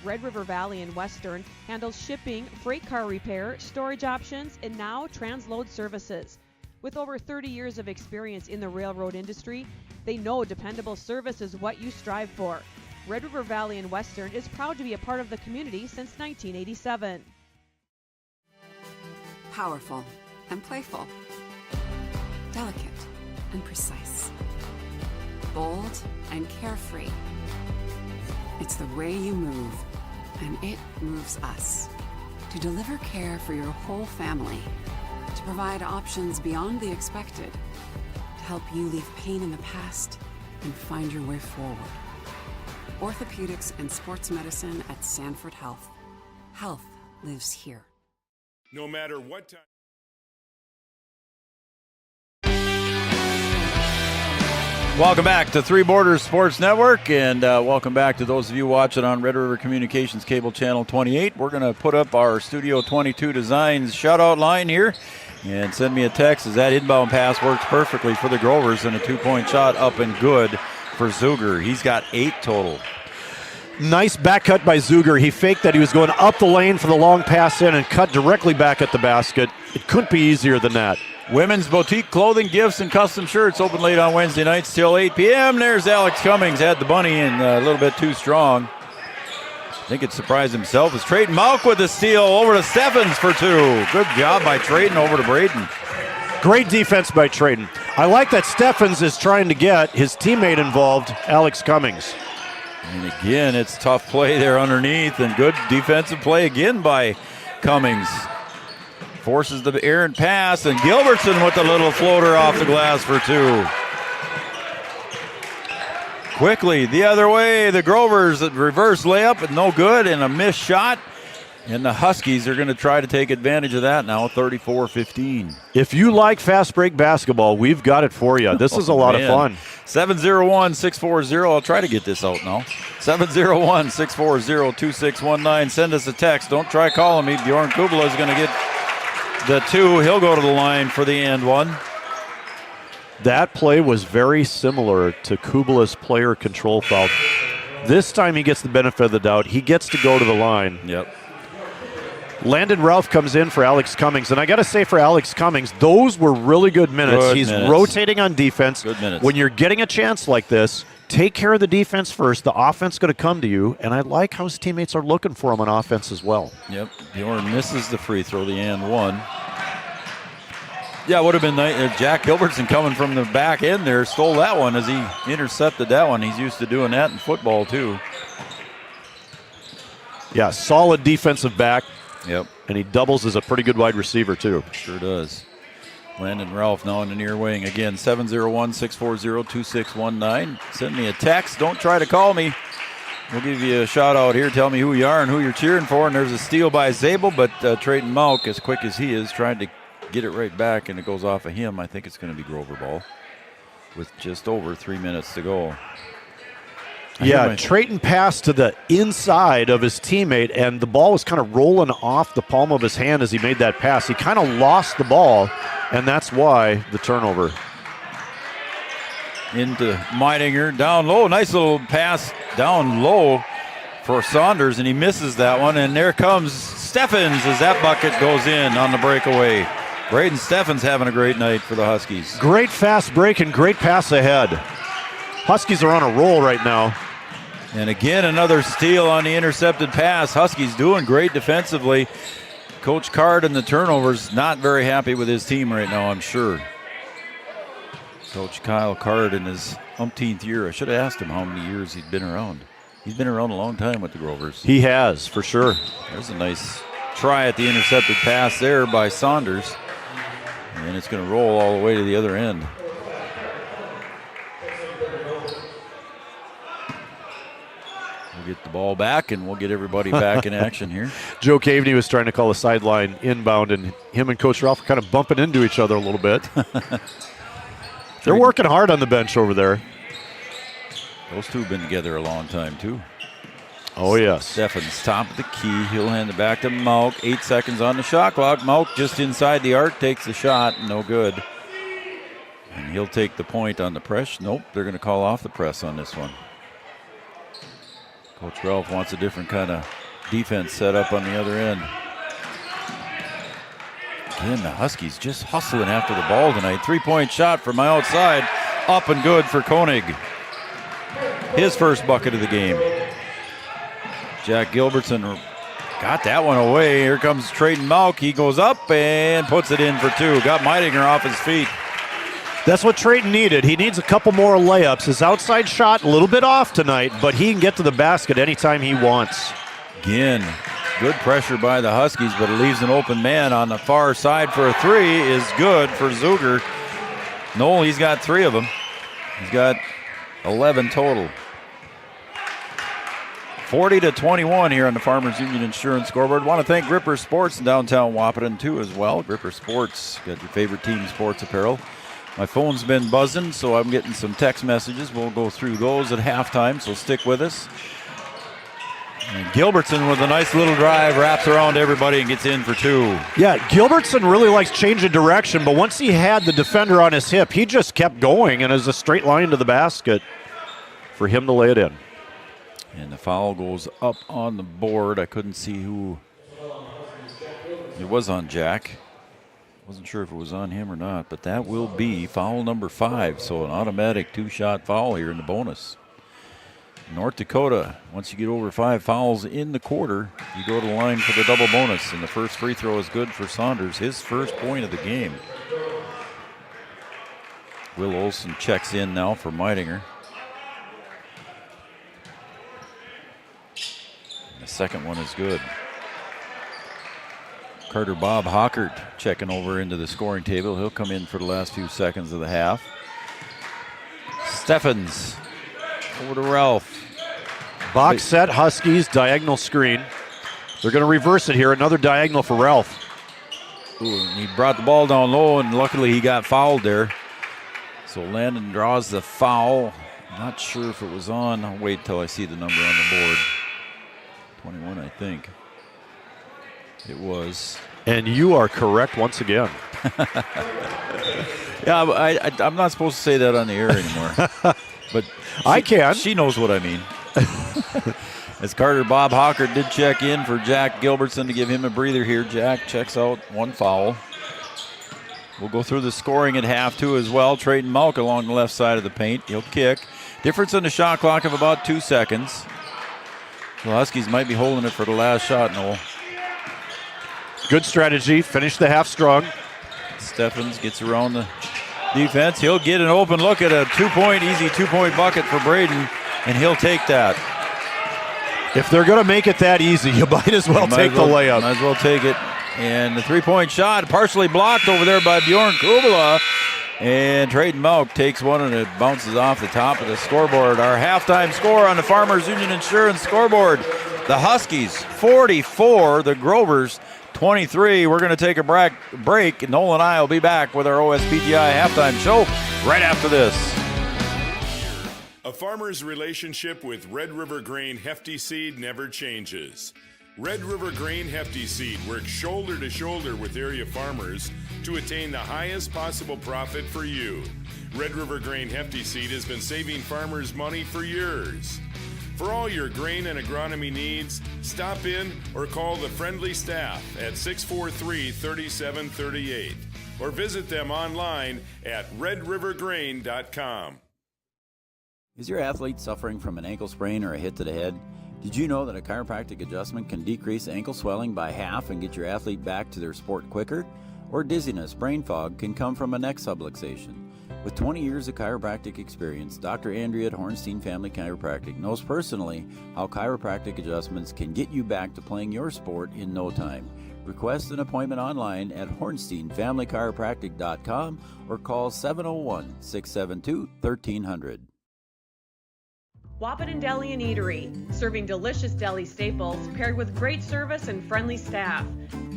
Red River Valley and Western handles shipping, freight car repair, storage options, and now transload services. With over 30 years of experience in the railroad industry, they know dependable service is what you strive for. Red River Valley and Western is proud to be a part of the community since 1987. Powerful and playful. Delicate and precise. Bold and carefree. It's the way you move, and it moves us. To deliver care for your whole family. To provide options beyond the expected. To help you leave pain in the past and find your way forward. Orthopedics and sports medicine at Sanford Health. Health lives here. No matter what time. Welcome back to Three Borders Sports Network, and welcome back to those of you watching on Red River Communications Cable Channel 28. We're going to put up our Studio 22 Designs shutout line here, and send me a text as that inbound pass works perfectly for the Grovers, and a two-point shot up and good for Zuger. He's got 8 total. Nice back cut by Zuger. He faked that he was going up the lane for the long pass in and cut directly back at the basket. It couldn't be easier than that. Women's boutique clothing, gifts, and custom shirts open late on Wednesday nights till 8 p.m. There's Alex Cummings. Had the bunny in a little bit too strong. I think it surprised himself as Trayton Malk with the steal over to Steffens for 2. Good job by Trayton over to Braden. Great defense by Trayton. I like that Steffens is trying to get his teammate involved, Alex Cummings. And again, it's tough play there underneath, and good defensive play again by Cummings. Forces the errant pass, and Gilbertson with the little floater off the glass for 2. Quickly the other way, the Grovers reverse layup, but no good, and a missed shot. And the Huskies are going to try to take advantage of that now, 34-15. If you like fast break basketball, we've got it for you. This is a lot of fun. 701-640. I'll try to get this out now. 701-640-2619. Send us a text. Don't try calling me. Bjorn Kubala is going to get the 2. He'll go to the line for the and one. That play was very similar to Kubala's player control foul. This time he gets the benefit of the doubt. He gets to go to the line. Yep. Landon Ralph comes in for Alex Cummings, and I got to say for Alex Cummings, those were really good minutes. He's rotating on defense. Good minutes. When you're getting a chance like this, take care of the defense first. The offense is going to come to you, and I like how his teammates are looking for him on offense as well. Yep, Bjorn misses the free throw, the and one. Yeah, it would have been nice. Jack Gilbertson coming from the back end there, stole that one as he intercepted that one. He's used to doing that in football too. Yeah, solid defensive back. Yep. And he doubles as a pretty good wide receiver, too. Sure does. Landon Ralph now in the near wing. Again, 701-640-2619. Send me a text. Don't try to call me. We'll give you a shout out here. Tell me who you are and who you're cheering for. And there's a steal by Zabel, but Trayton Malk, as quick as he is, trying to get it right back, and it goes off of him. I think it's going to be Grover ball with just over 3 minutes to go. Yeah, Trayton passed to the inside of his teammate, and the ball was kind of rolling off the palm of his hand as he made that pass. He kind of lost the ball, and that's why the turnover. Into Meidinger, down low. Nice little pass down low for Saunders, and he misses that one. And there comes Steffens as that bucket goes in on the breakaway. Braden Steffens having a great night for the Huskies. Great fast break and great pass ahead. Huskies are on a roll right now. And again, another steal on the intercepted pass. Huskies doing great defensively. Coach Card and the turnovers, not very happy with his team right now, I'm sure. Coach Kyle Card in his umpteenth year. I should have asked him how many years he'd been around. He's been around a long time with the Grovers. He has, for sure. There's a nice try at the intercepted pass there by Saunders. And it's going to roll all the way to the other end. Get the ball back, and we'll get everybody back in action here. Joe Caveney was trying to call a sideline inbound, and him and Coach Ralph are kind of bumping into each other a little bit. They're working hard on the bench over there. Those two have been together a long time, too. Oh, yes. Steffens, top of the key. He'll hand it back to Malk. 8 seconds on the shot clock. Malk just inside the arc, takes the shot. No good. And he'll take the point on the press. Nope, they're going to call off the press on this one. Coach Ralph wants a different kind of defense set up on the other end. Again, the Huskies just hustling after the ball tonight. 3-point shot from my outside. Up and good for Koenig. His first bucket of the game. Jack Gilbertson got that one away. Here comes Trayden Malk. He goes up and puts it in for two. Got Meidinger off his feet. That's what Trayden needed. He needs a couple more layups. His outside shot a little bit off tonight, but he can get to the basket anytime he wants. Again, good pressure by the Huskies, but it leaves an open man on the far side for a three. Is good for Zuger. No, he's got 3 of them. He's got 11 total. 40-21 here on the Farmers Union Insurance scoreboard. Want to thank Gripper Sports in downtown Wahpeton too as well. Gripper Sports, got your favorite team sports apparel. My phone's been buzzing, so I'm getting some text messages. We'll go through those at halftime, so stick with us. And Gilbertson with a nice little drive, wraps around everybody and gets in for 2. Yeah, Gilbertson really likes changing direction, but once he had the defender on his hip, he just kept going, and it was a straight line to the basket for him to lay it in. And the foul goes up on the board. I couldn't see who. It was on Jack. Wasn't sure if it was on him or not, but that will be foul number 5, so an automatic 2-shot foul here in the bonus. North Dakota, once you get over 5 fouls in the quarter, you go to the line for the double bonus, and the first free throw is good for Saunders, his first point of the game. Will Olson checks in now for Meidinger. And the second one is good. Carter Bob Hockert checking over into the scoring table. He'll come in for the last few seconds of the half. Steffens over to Ralph. Box set, Huskies, diagonal screen. They're going to reverse it here. Another diagonal for Ralph. Ooh, he brought the ball down low, and luckily he got fouled there. So Landon draws the foul. Not sure if it was on. I'll wait till I see the number on the board. 21, I think. It was. And you are correct once again. Yeah, I'm not supposed to say that on the air anymore. But I can. She knows what I mean. As Carter Bob Hockert did check in for Jack Gilbertson to give him a breather here. Jack checks out 1 foul. We'll go through the scoring at half, too, as well. Trayden Malk along the left side of the paint. He'll kick. Difference in the shot clock of about 2 seconds. The Huskies might be holding it for the last shot, Noel. Good strategy. Finish the half strong. Steffens gets around the defense. He'll get an open look at a easy two-point bucket for Braden, and he'll take that. If they're going to make it that easy, you might as well take the layup. Might as well take it. And the 3-point shot partially blocked over there by Bjorn Kubala. And Trayden Malk takes one, and it bounces off the top of the scoreboard. Our halftime score on the Farmers Union Insurance scoreboard. The Huskies 44, the Grovers 23. We're going to take a break. Noel and I will be back with our OSPTI halftime show right after this. A farmer's relationship with Red River Grain Hefty Seed never changes. Red River Grain Hefty Seed works shoulder to shoulder with area farmers to attain the highest possible profit for you. Red River Grain Hefty Seed has been saving farmers money for years. For all your grain and agronomy needs, stop in or call the friendly staff at 643-3738 or visit them online at redrivergrain.com. Is your athlete suffering from an ankle sprain or a hit to the head? Did you know that a chiropractic adjustment can decrease ankle swelling by half and get your athlete back to their sport quicker? Or dizziness, brain fog can come from a neck subluxation. With 20 years of chiropractic experience, Dr. Andrea at Hornstein Family Chiropractic knows personally how chiropractic adjustments can get you back to playing your sport in no time. Request an appointment online at hornsteinfamilychiropractic.com or call 701-672-1300. Wahpeton Deli and Eatery, serving delicious deli staples paired with great service and friendly staff.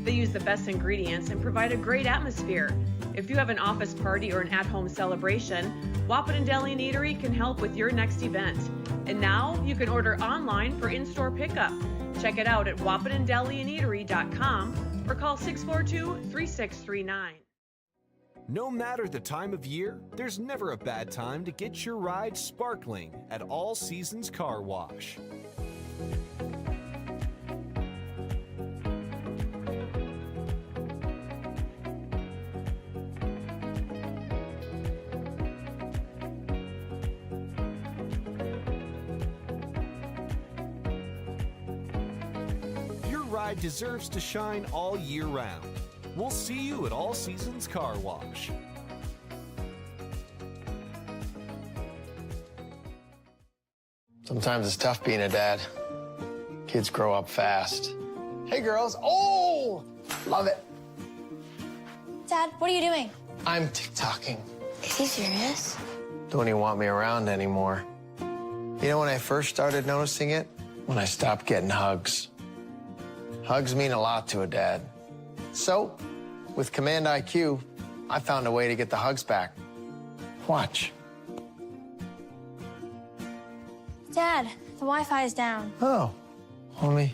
They use the best ingredients and provide a great atmosphere. If you have an office party or an at-home celebration, Wahpeton Deli and Eatery can help with your next event. And now you can order online for in-store pickup. Check it out at wahpetondeliandeatery.com or call 642-3639. No matter the time of year, there's never a bad time to get your ride sparkling at All Seasons Car Wash. Your ride deserves to shine all year round. We'll see you at All Seasons Car Wash. Sometimes it's tough being a dad. Kids grow up fast. Hey, girls. Oh, love it. Dad, what are you doing? I'm TikToking. Is he serious? Don't even want me around anymore. You know when I first started noticing it? When I stopped getting hugs. Hugs mean a lot to a dad. So, with Command IQ, I found a way to get the hugs back. Watch. Dad, the Wi-Fi is down. Oh, let me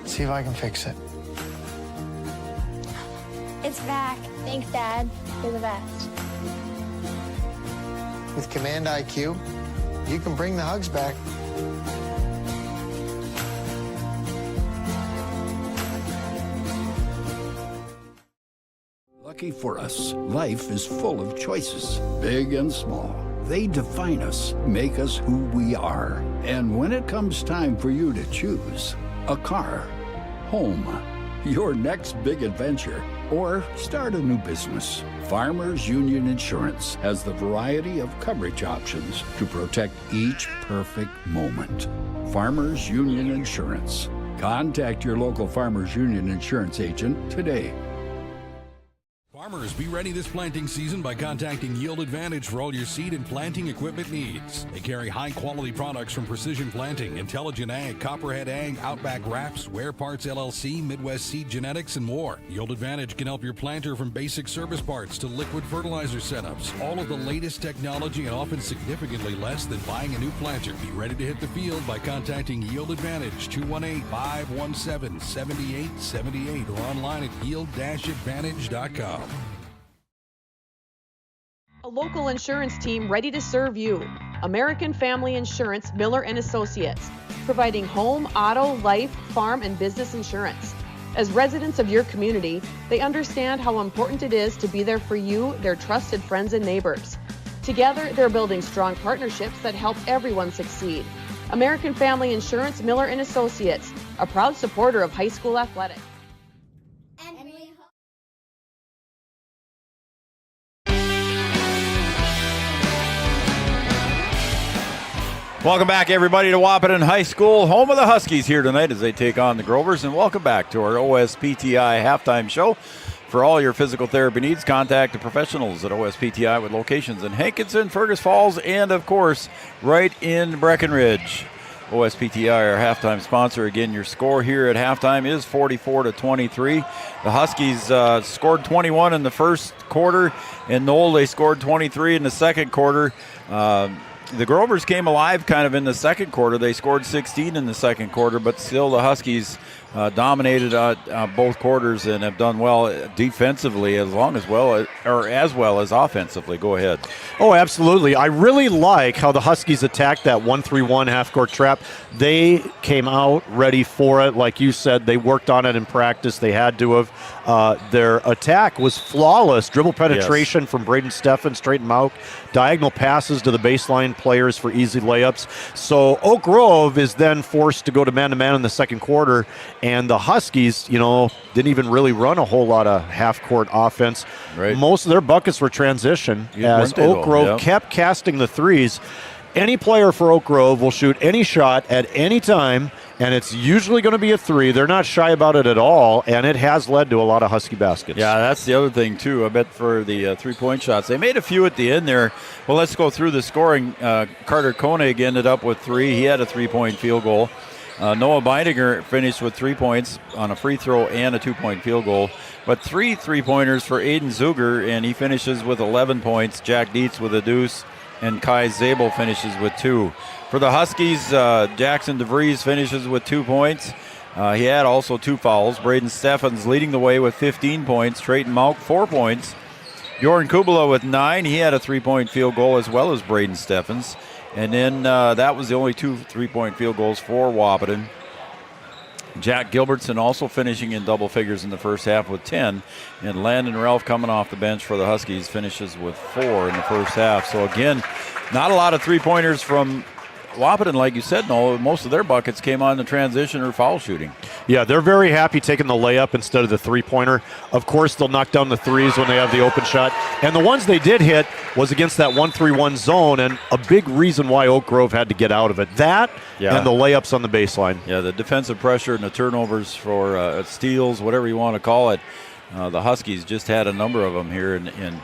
see if I can fix it. It's back. Thanks, Dad. You're the best. With Command IQ, you can bring the hugs back. Lucky for us, life is full of choices, big and small. They define us, make us who we are. And when it comes time for you to choose a car, home, your next big adventure, or start a new business, Farmers Union Insurance has the variety of coverage options to protect each perfect moment. Farmers Union Insurance. Contact your local Farmers Union Insurance agent today. Farmers, be ready this planting season by contacting Yield Advantage for all your seed and planting equipment needs. They carry high-quality products from Precision Planting, Intelligent Ag, Copperhead Ag, Outback Wraps, Wear Parts LLC, Midwest Seed Genetics, and more. Yield Advantage can help your planter from basic service parts to liquid fertilizer setups. All of the latest technology and often significantly less than buying a new planter. Be ready to hit the field by contacting Yield Advantage, 218-517-7878, or online at yield-advantage.com. A local insurance team ready to serve you. American Family Insurance, Miller & Associates, providing home, auto, life, farm, and business insurance. As residents of your community, they understand how important it is to be there for you, their trusted friends and neighbors. Together, they're building strong partnerships that help everyone succeed. American Family Insurance, Miller & Associates, a proud supporter of high school athletics. Welcome back, everybody, to Wahpeton High School, home of the Huskies here tonight as they take on the Grovers. And welcome back to our OSPTI halftime show. For all your physical therapy needs, contact the professionals at OSPTI with locations in Hankinson, Fergus Falls, and, of course, right in Breckenridge. OSPTI, our halftime sponsor. Again, your score here at halftime is 44-23. The Huskies scored 21 in the first quarter. In Knoll, they scored 23 in the second quarter. The Grovers came alive kind of in the second quarter. They scored 16 in the second quarter, but still the Huskies dominated both quarters and have done well defensively as well as offensively. Go ahead. Oh, absolutely. I really like how the Huskies attacked that 1-3-1 half-court trap. They came out ready for it. Like you said, they worked on it in practice. They had to have. Their attack was flawless. Dribble penetration from Braden Steffen, straight and out. Diagonal passes to the baseline players for easy layups. So Oak Grove is then forced to go to man-to-man in the second quarter, and the Huskies, didn't even really run a whole lot of half-court offense. Right. Most of their buckets were transition as Oak Grove kept casting the threes. Any player for Oak Grove will shoot any shot at any time, and it's usually going to be a three. They're not shy about it at all, and it has led to a lot of Husky baskets. Yeah, that's the other thing, too. I bet for the three-point shots. They made a few at the end there. Well, let's go through the scoring. Carter Koenig ended up with three. He had a three-point field goal. Noah Beidinger finished with 3 points on a free throw and a two-point field goal. But 3 three-pointers for Aiden Zuger, and he finishes with 11 points. Jack Dietz with a deuce, and Kai Zabel finishes with 2. For the Huskies, Jackson DeVries finishes with 2 points. He had also 2 fouls. Braden Steffens leading the way with 15 points. Trayton Mauk, 4 points. Bjorn Kubala with 9. He had a 3-point field goal as well as Braden Steffens. And then that was the only 2 3-point field goals for Wahpeton. Jack Gilbertson also finishing in double figures in the first half with 10. And Landon Ralph coming off the bench for the Huskies finishes with 4 in the first half. So again, not a lot of three-pointers from Wahpeton, like you said. No, most of their buckets came on the transition or foul shooting. Yeah, they're very happy taking the layup instead of the three-pointer. Of course, they'll knock down the threes when they have the open shot. And the ones they did hit was against that 1-3-1 zone, and a big reason why Oak Grove had to get out of it. That and the layups on the baseline. Yeah, the defensive pressure and the turnovers for steals, whatever you want to call it. The Huskies just had a number of them here and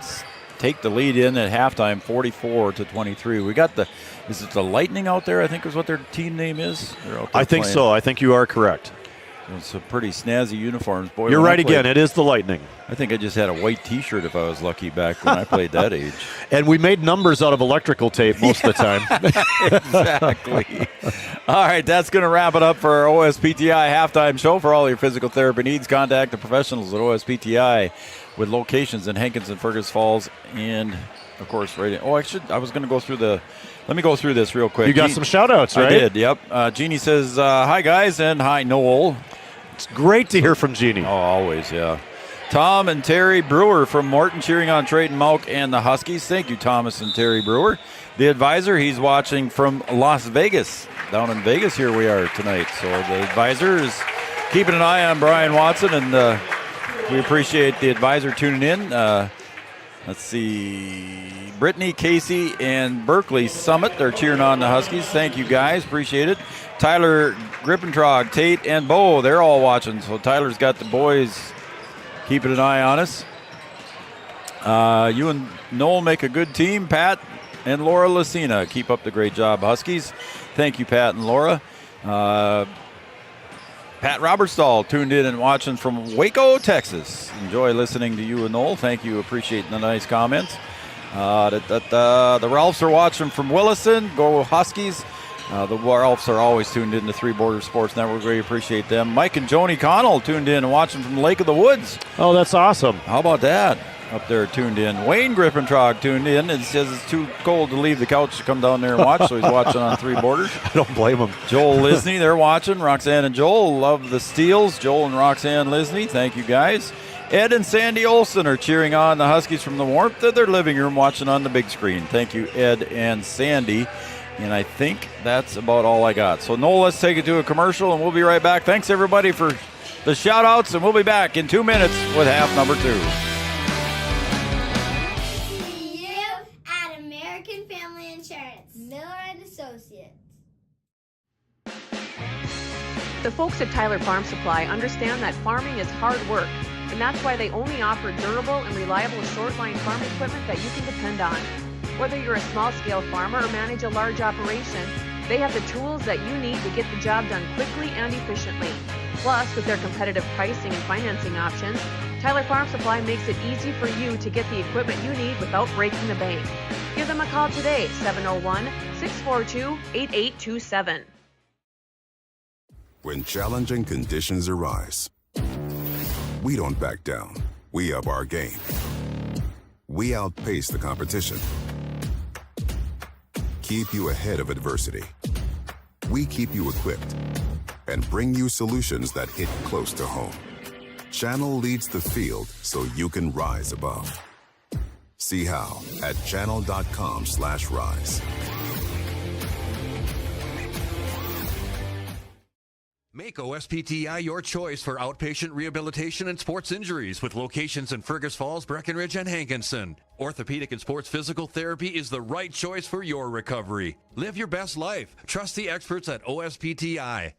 take the lead in at halftime, 44-23. We got is it the Lightning out there, I think is what their team name is? I think so. I think you are correct. It's a pretty snazzy uniforms. Boy, you're right again. It is the Lightning. I think I just had a white T-shirt if I was lucky back when I played that age. And we made numbers out of electrical tape most of the time. Exactly. All right, that's going to wrap it up for our OSPTI halftime show. For all your physical therapy needs, contact the professionals at OSPTI with locations in Hankinson, Fergus Falls, and, of course, right in. I was going to go through let me go through this real quick. You got some shout-outs, right? I did, yep. Jeannie says, hi, guys, and hi, Noel. It's great to hear from Jeannie. Oh, always, yeah. Tom and Terry Brewer from Morton cheering on Trayton Malk and the Huskies. Thank you, Thomas and Terry Brewer. The advisor, he's watching from Las Vegas. Down in Vegas here we are tonight. So the advisor is keeping an eye on Brian Watson, and we appreciate the advisor tuning in. Let's see. Brittany, Casey, and Berkeley Summit, they're cheering on the Huskies. Thank you, guys. Appreciate it. Tyler Grippentrog, Tate, and Bo, they're all watching. So Tyler's got the boys keeping an eye on us. You and Noel make a good team. Pat and Laura Lucina, keep up the great job, Huskies. Thank you, Pat and Laura. Pat Robertstall tuned in and watching from Waco, Texas. Enjoy listening to you and Noel. Thank you. Appreciate the nice comments. The Ralphs are watching from Williston. Go Huskies. The Ralphs are always tuned in to Three Borders Sports Network. Really appreciate them. Mike and Joni Connell tuned in and watching from Lake of the Woods. Oh, that's awesome. How about that? Up there tuned in. Wayne Grippentrog tuned in and says it's too cold to leave the couch to come down there and watch, so he's watching on Three Borders. I don't blame him. Joel Lisney, they're watching. Roxanne and Joel love the Steels. Joel and Roxanne Lisney, thank you guys. Ed and Sandy Olson are cheering on the Huskies from the warmth of their living room, watching on the big screen. Thank you, Ed and Sandy. And I think that's about all I got. So, Noel, let's take it to a commercial, and we'll be right back. Thanks, everybody, for the shout-outs, and we'll be back in 2 minutes with half number 2. See you at American Family Insurance, Miller & Associates. The folks at Tyler Farm Supply understand that farming is hard work, and that's why they only offer durable and reliable short-line farm equipment that you can depend on. Whether you're a small-scale farmer or manage a large operation, they have the tools that you need to get the job done quickly and efficiently. Plus, with their competitive pricing and financing options, Tyler Farm Supply makes it easy for you to get the equipment you need without breaking the bank. Give them a call today, 701-642-8827. When challenging conditions arise, we don't back down. We up our game. We outpace the competition. Keep you ahead of adversity. We keep you equipped and bring you solutions that hit close to home. Channel leads the field so you can rise above. See how at channel.com/rise. Make OSPTI your choice for outpatient rehabilitation and sports injuries with locations in Fergus Falls, Breckenridge, and Hankinson. Orthopedic and sports physical therapy is the right choice for your recovery. Live your best life. Trust the experts at OSPTI.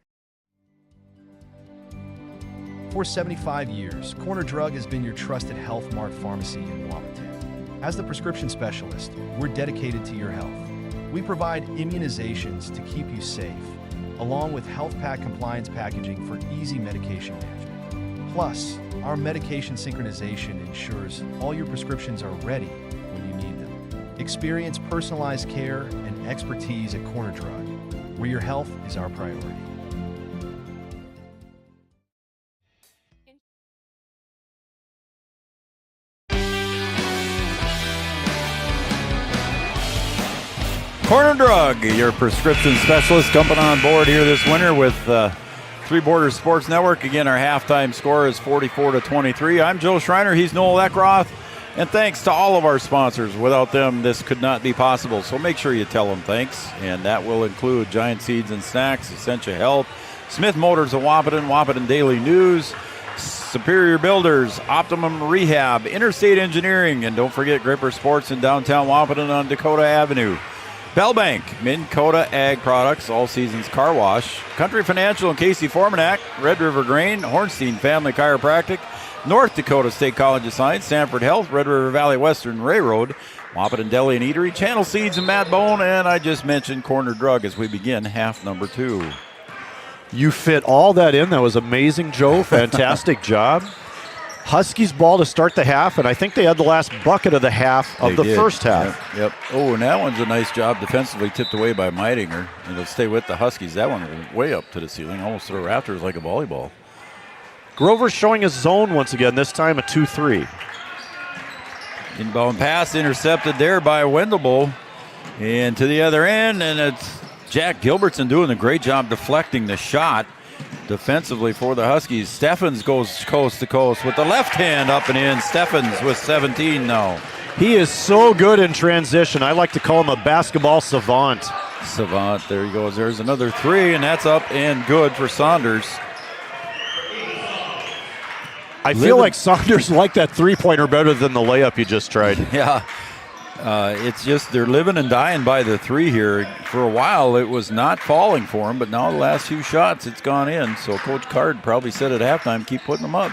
For 75 years, Corner Drug has been your trusted Health Mart pharmacy in Wahpeton. As the prescription specialist, we're dedicated to your health. We provide immunizations to keep you safe, along with health pack compliance packaging for easy medication management. Plus, our medication synchronization ensures all your prescriptions are ready when you need them. Experience personalized care and expertise at Corner Drug, where your health is our priority. Corner Drug, your prescription specialist, jumping on board here this winter with Three Borders Sports Network. Again, our halftime score is 44-23. I'm Joe Schreiner. He's Noel Eckroth. And thanks to all of our sponsors. Without them, this could not be possible. So make sure you tell them thanks. And that will include Giant Seeds and Snacks, Essentia Health, Smith Motors of Wahpeton, Wahpeton Daily News, Superior Builders, Optimum Rehab, Interstate Engineering, and don't forget Gripper Sports in downtown Wahpeton on Dakota Avenue. Bell Bank, Minn Kota Ag Products, All Seasons Car Wash, Country Financial and Casey Formanak, Red River Grain, Hornstein Family Chiropractic, North Dakota State College of Science, Sanford Health, Red River Valley Western Railroad, Wahpeton Deli and Eatery, Channel Seeds and Matt Bone, and I just mentioned Corner Drug as we begin half number 2. You fit all that in. That was amazing, Joe. Fantastic job. Huskies ball to start the half, and I think they had the last bucket of the half of the first half. Yep. Oh, and that one's a nice job defensively, tipped away by Meidinger. And it'll stay with the Huskies. That one went way up to the ceiling, almost to the rafters like a volleyball. Grover's showing his zone once again, this time a 2-3. Inbound pass intercepted there by Wendelboe. And to the other end, and it's Jack Gilbertson doing a great job deflecting the shot defensively for the Huskies. Steffens goes coast to coast with the left hand up and in. Steffens with 17 now. He is so good in transition. I like to call him a basketball savant. Savant, there he goes. There's another 3, and that's up and good for Saunders. I feel like Saunders liked that three-pointer better than the layup he just tried. Yeah. It's just they're living and dying by the 3 here. For a while, it was not falling for him, but now the last few shots, it's gone in. So Coach Card probably said at halftime, keep putting them up.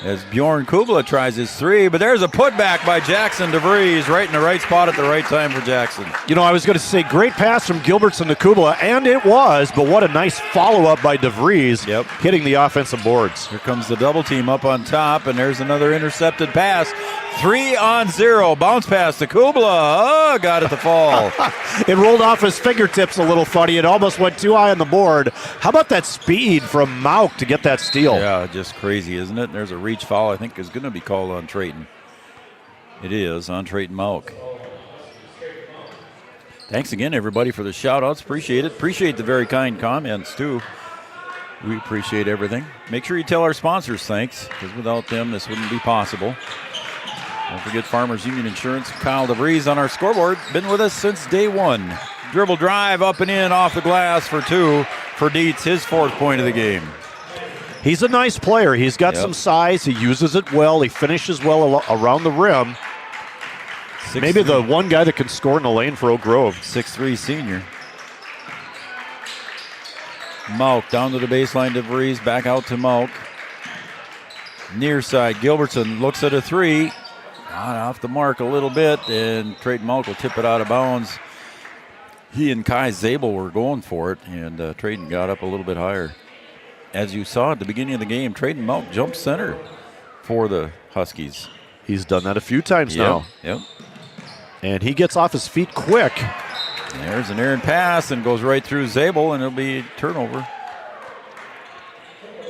As Bjorn Kubla tries his 3, but there's a putback by Jackson DeVries right in the right spot at the right time for Jackson. You know, I was going to say great pass from Gilbertson to Kubla, and it was, but what a nice follow-up by DeVries, hitting the offensive boards. Here comes the double team up on top, and there's another intercepted pass. 3-on-0, bounce pass to Kubla. Oh, got it to fall. It rolled off his fingertips a little funny. It almost went too high on the board. How about that speed from Mauk to get that steal? Yeah, just crazy, isn't it? There's a reach foul I think is going to be called on Trayton. It is on Trayton Mauk. Thanks again, everybody, for the shout-outs. Appreciate it. Appreciate the very kind comments, too. We appreciate everything. Make sure you tell our sponsors thanks, because without them, this wouldn't be possible. Don't forget Farmers Union Insurance. Kyle DeVries on our scoreboard. Been with us since day 1. Dribble drive up and in off the glass for 2 for Dietz, his 4th point of the game. He's a nice player. He's got some size. He uses it well. He finishes well around the rim. Maybe the one guy that can score in the lane for Oak Grove. 6'3" senior. Mauk down to the baseline. DeVries back out to Mauk. Near side, Gilbertson looks at a 3. Off the mark a little bit, and Trayton Mauk will tip it out of bounds. He and Kai Zabel were going for it, and Trayton got up a little bit higher. As you saw at the beginning of the game, Trayton Mauk jumped center for the Huskies. He's done that a few times now. Yep. And he gets off his feet quick. There's an errant pass and goes right through Zabel, and it'll be a turnover.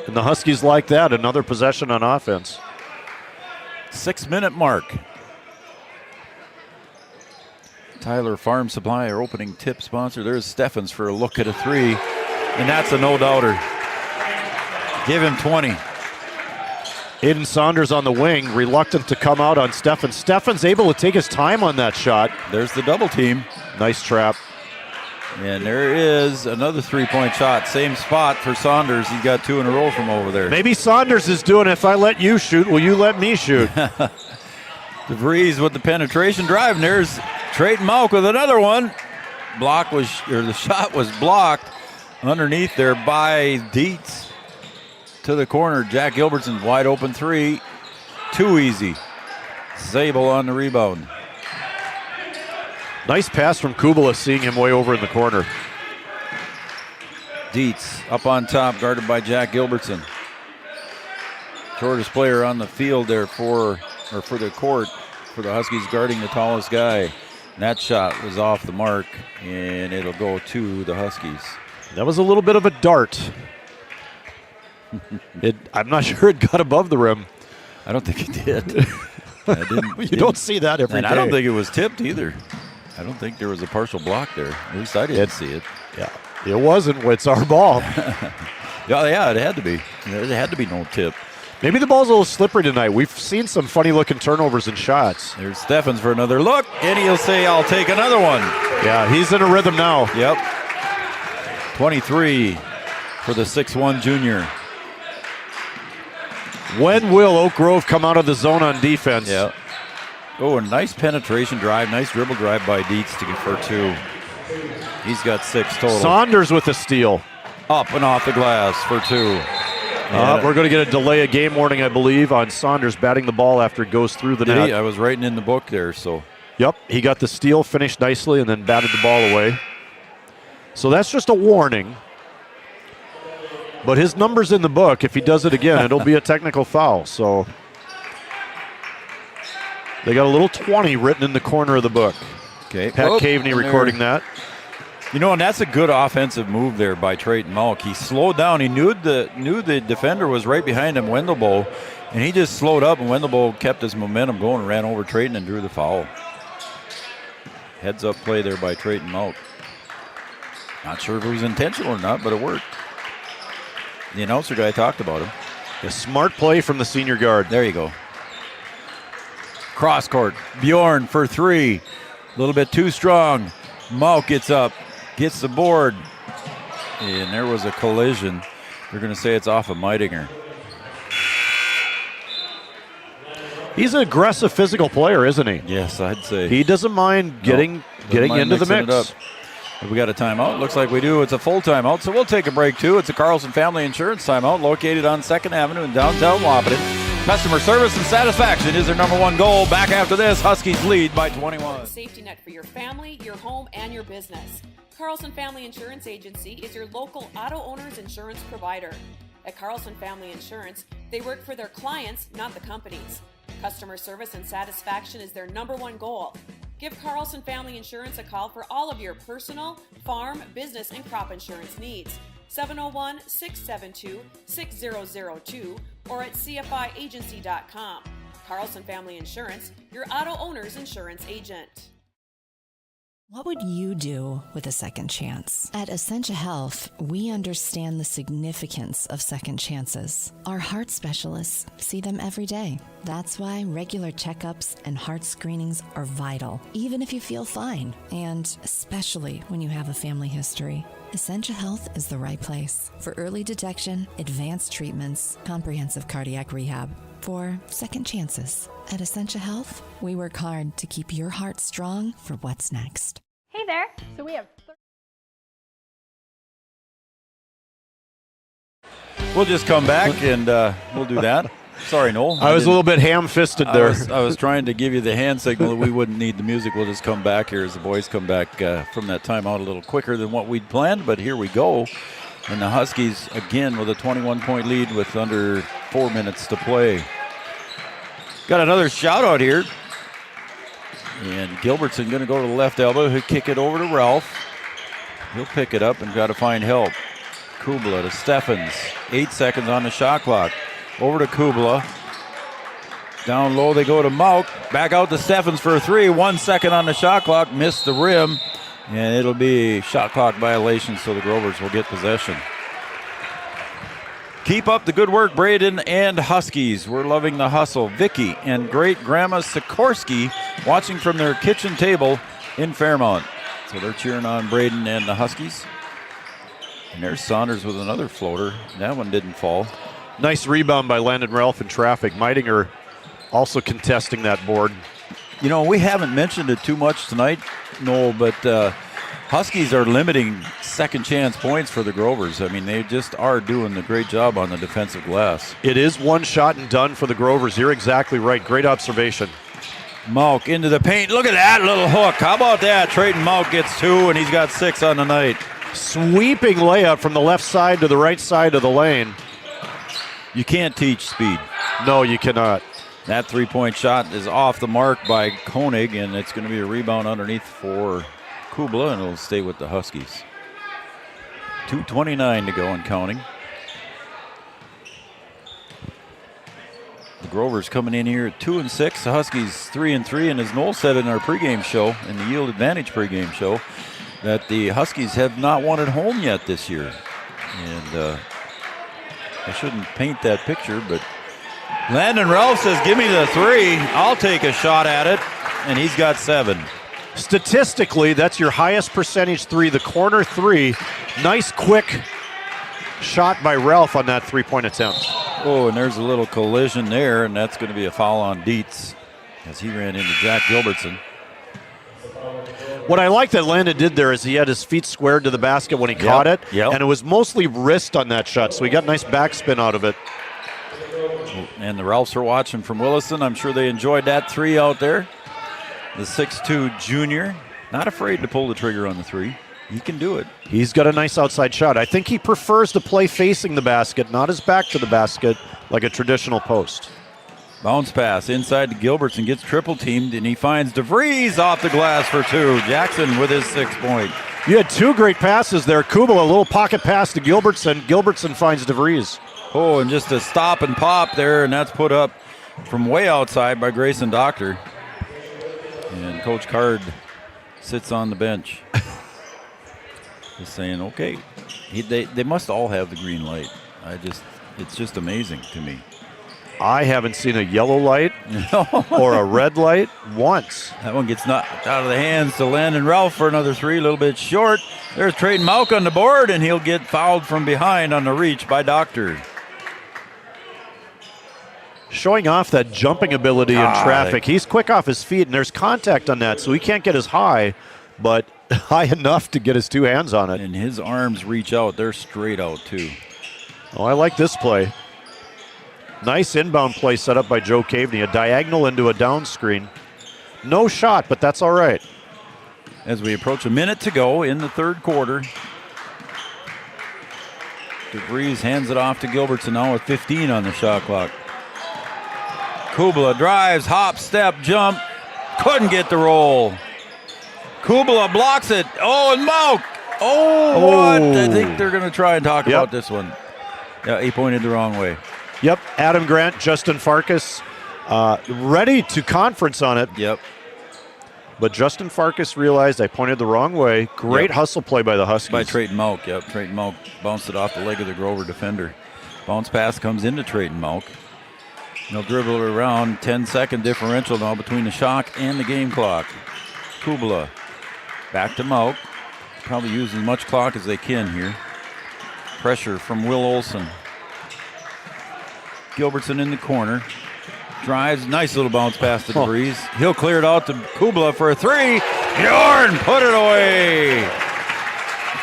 And the Huskies like that, another possession on offense. 6-minute mark. Tyler Farm Supply, our opening tip sponsor. There's Steffens for a look at a 3, and that's a no-doubter. Give him 20. Aiden Saunders on the wing, reluctant to come out on Steffens. Steffens able to take his time on that shot. There's the double team. Nice trap. And there is another 3-point shot. Same spot for Saunders. He's got 2 in a row from over there. Maybe Saunders is doing, if I let you shoot, will you let me shoot? DeVries with the penetration drive. And there's Trayton Mauk with another one. The shot was blocked underneath there by Dietz. To the corner. Jack Gilbertson's wide open 3. Too easy. Zabel on the rebound. Nice pass from Kubala, seeing him way over in the corner. Dietz up on top, guarded by Jack Gilbertson. Shortest player on the field there for the court for the Huskies, guarding the tallest guy. And that shot was off the mark, and it'll go to the Huskies. That was a little bit of a dart. I'm not sure it got above the rim. I don't think it did. You don't see that every day. I don't think it was tipped either. I don't think there was a partial block there. At least I didn't see it. Yeah, it wasn't. It's our ball. Yeah, it had to be. It had to be no tip. Maybe the ball's a little slippery tonight. We've seen some funny-looking turnovers and shots. There's Steffens for another look, and he'll say, I'll take another one. Yeah, he's in a rhythm now. Yep. 23 for the 6'1 junior. When will Oak Grove come out of the zone on defense? Yeah. Oh, a nice penetration drive, nice dribble drive by Dietz to get for 2. He's got 6 total. Saunders with a steal. Up and off the glass for 2. We're going to get a delay of game warning, I believe, on Saunders batting the ball after it goes through the net. I was writing in the book there, so. Yep, he got the steal, finished nicely, and then batted the ball away. So that's just a warning. But his number's in the book. If he does it again, it'll be a technical foul. So they got a little 20 written in the corner of the book. Okay. Pat Caveney recording that. You know, and that's a good offensive move there by Trayton Malk. He slowed down. He knew the defender was right behind him, Wendelbo, and he just slowed up, and Wendelbo kept his momentum going and ran over Trayton and drew the foul. Heads up play there by Trayton Malk. Not sure if it was intentional or not, but it worked. The announcer guy talked about him. A smart play from the senior guard. There you go. Cross court. Bjorn for 3. A little bit too strong. Malk gets up, gets the board. And there was a collision. They're going to say it's off of Meidinger. He's an aggressive physical player, isn't he? Yes, I'd say. He doesn't mind getting into the mix. We got a timeout. Looks like we do. It's a full timeout, so we'll take a break too. It's a Carlson Family Insurance timeout located on 2nd Avenue in downtown Wahpeton. Customer service and satisfaction is their number 1 goal. Back after this, Huskies lead by 21. Safety net for your family, your home, and your business. Carlson Family Insurance Agency is your local auto owner's insurance provider. At Carlson Family Insurance, they work for their clients, not the companies. Customer service and satisfaction is their number 1 goal. Give Carlson Family Insurance a call for all of your personal, farm, business, and crop insurance needs. 701-672-6002 or at cfiagency.com. Carlson Family Insurance, your auto owner's insurance agent. What would you do with a second chance? At Essentia Health, we understand the significance of second chances. Our heart specialists see them every day. That's why regular checkups and heart screenings are vital, even if you feel fine, and especially when you have a family history. Essentia Health is the right place for early detection, advanced treatments, comprehensive cardiac rehab, for second chances. At Essentia Health, we work hard to keep your heart strong for what's next. Hey there. So we have... We'll just come back and we'll do that. Sorry, Noel. I was a little bit ham-fisted there. I was trying to give you the hand signal that we wouldn't need the music. We'll just come back here as the boys come back from that timeout a little quicker than what we'd planned, but here we go. And the Huskies, again, with a 21-point lead with under 4 minutes to play. Got another shout out here. And Gilbertson going to go to the left elbow. He'll kick it over to Ralph. He'll pick it up and got to find help. Kubla to Steffens. 8 seconds on the shot clock. Over to Kubla. Down low they go to Malk. Back out to Steffens for a 3. 1 second on the shot clock. Missed the rim. And it'll be shot clock violation, so the Grovers will get possession. Keep up the good work, Braden and Huskies. We're loving the hustle. Vicky and great-grandma Sikorsky watching from their kitchen table in Fairmount. So they're cheering on Braden and the Huskies. And there's Saunders with another floater. That one didn't fall. Nice rebound by Landon Ralph in traffic. Meidinger also contesting that board. You know, we haven't mentioned it too much tonight, Noel, but Huskies are limiting second chance points for the Grovers. I mean, they just are doing a great job on the defensive glass. It is one shot and done for the Grovers. You're exactly right. Great observation. Malk into the paint. Look at that little hook. How about that? Trayton Malk gets 2, and he's got 6 on the night. Sweeping layup from the left side to the right side of the lane. You can't teach speed. No, you cannot. That three-point shot is off the mark by Koenig, and it's going to be a rebound underneath for Kubla, and it'll stay with the Huskies. 2:29 to go and counting. The Grovers coming in here at 2-6. The Huskies 3-3, and as Noel said in our pregame show, in the Yield Advantage pregame show, that the Huskies have not won at home yet this year. And I shouldn't paint that picture, but Landon Ralph says, give me the 3. I'll take a shot at it, and he's got 7. Statistically, that's your highest percentage 3, the corner 3. Nice, quick shot by Ralph on that 3-point attempt. Oh, and there's a little collision there, and that's going to be a foul on Dietz as he ran into Jack Gilbertson. What I like that Landon did there is he had his feet squared to the basket when he caught it, and it was mostly wrist on that shot, so he got nice backspin out of it. And the Ralphs are watching from Williston. I'm sure they enjoyed that 3 out there. The 6'2 junior, not afraid to pull the trigger on the 3. He can do it. He's got a nice outside shot. I think he prefers to play facing the basket, not his back to the basket like a traditional post. Bounce pass inside to Gilbertson, gets triple teamed, and he finds DeVries off the glass for 2. Jackson with his 6-point. You had 2 great passes there. Kubel, a little pocket pass to Gilbertson. Gilbertson finds DeVries. Oh, and just a stop and pop there, and that's put up from way outside by Grayson Doctor. And Coach Card sits on the bench. Just saying, okay. They must all have the green light. It's just amazing to me. I haven't seen a yellow light or a red light once. That one gets knocked out of the hands to Landon Ralph for another 3, a little bit short. There's Trayton Mauck on the board, and he'll get fouled from behind on the reach by Doctor. Showing off that jumping ability in traffic. He's quick off his feet, and there's contact on that, so he can't get as high, but high enough to get his 2 hands on it. And his arms reach out. They're straight out, too. Oh, I like this play. Nice inbound play set up by Joe Caveney. A diagonal into a down screen. No shot, but that's all right. As we approach a minute to go in the third quarter. DeVries hands it off to Gilbertson now with 15 on the shot clock. Kubala drives, hop, step, jump. Couldn't get the roll. Kubala blocks it. Oh, and Mauck. Oh, what? I think they're going to try and talk about this one. Yeah, he pointed the wrong way. Yep, Adam Grant, Justin Farkas, ready to conference on it. Yep. But Justin Farkas realized I pointed the wrong way. Great hustle play by the Huskies. By Trayton Mauck, yep. Trayton Mauck bounced it off the leg of the Grover defender. Bounce pass comes into Trayton Mauck. They'll dribble it around. 10-second differential now between the shot and the game clock. Kubala back to Mauck. Probably use as much clock as they can here. Pressure from Will Olson. Gilbertson in the corner. Drives, nice little bounce pass to DeVries. He'll clear it out to Kubala for a 3. Bjorn put it away.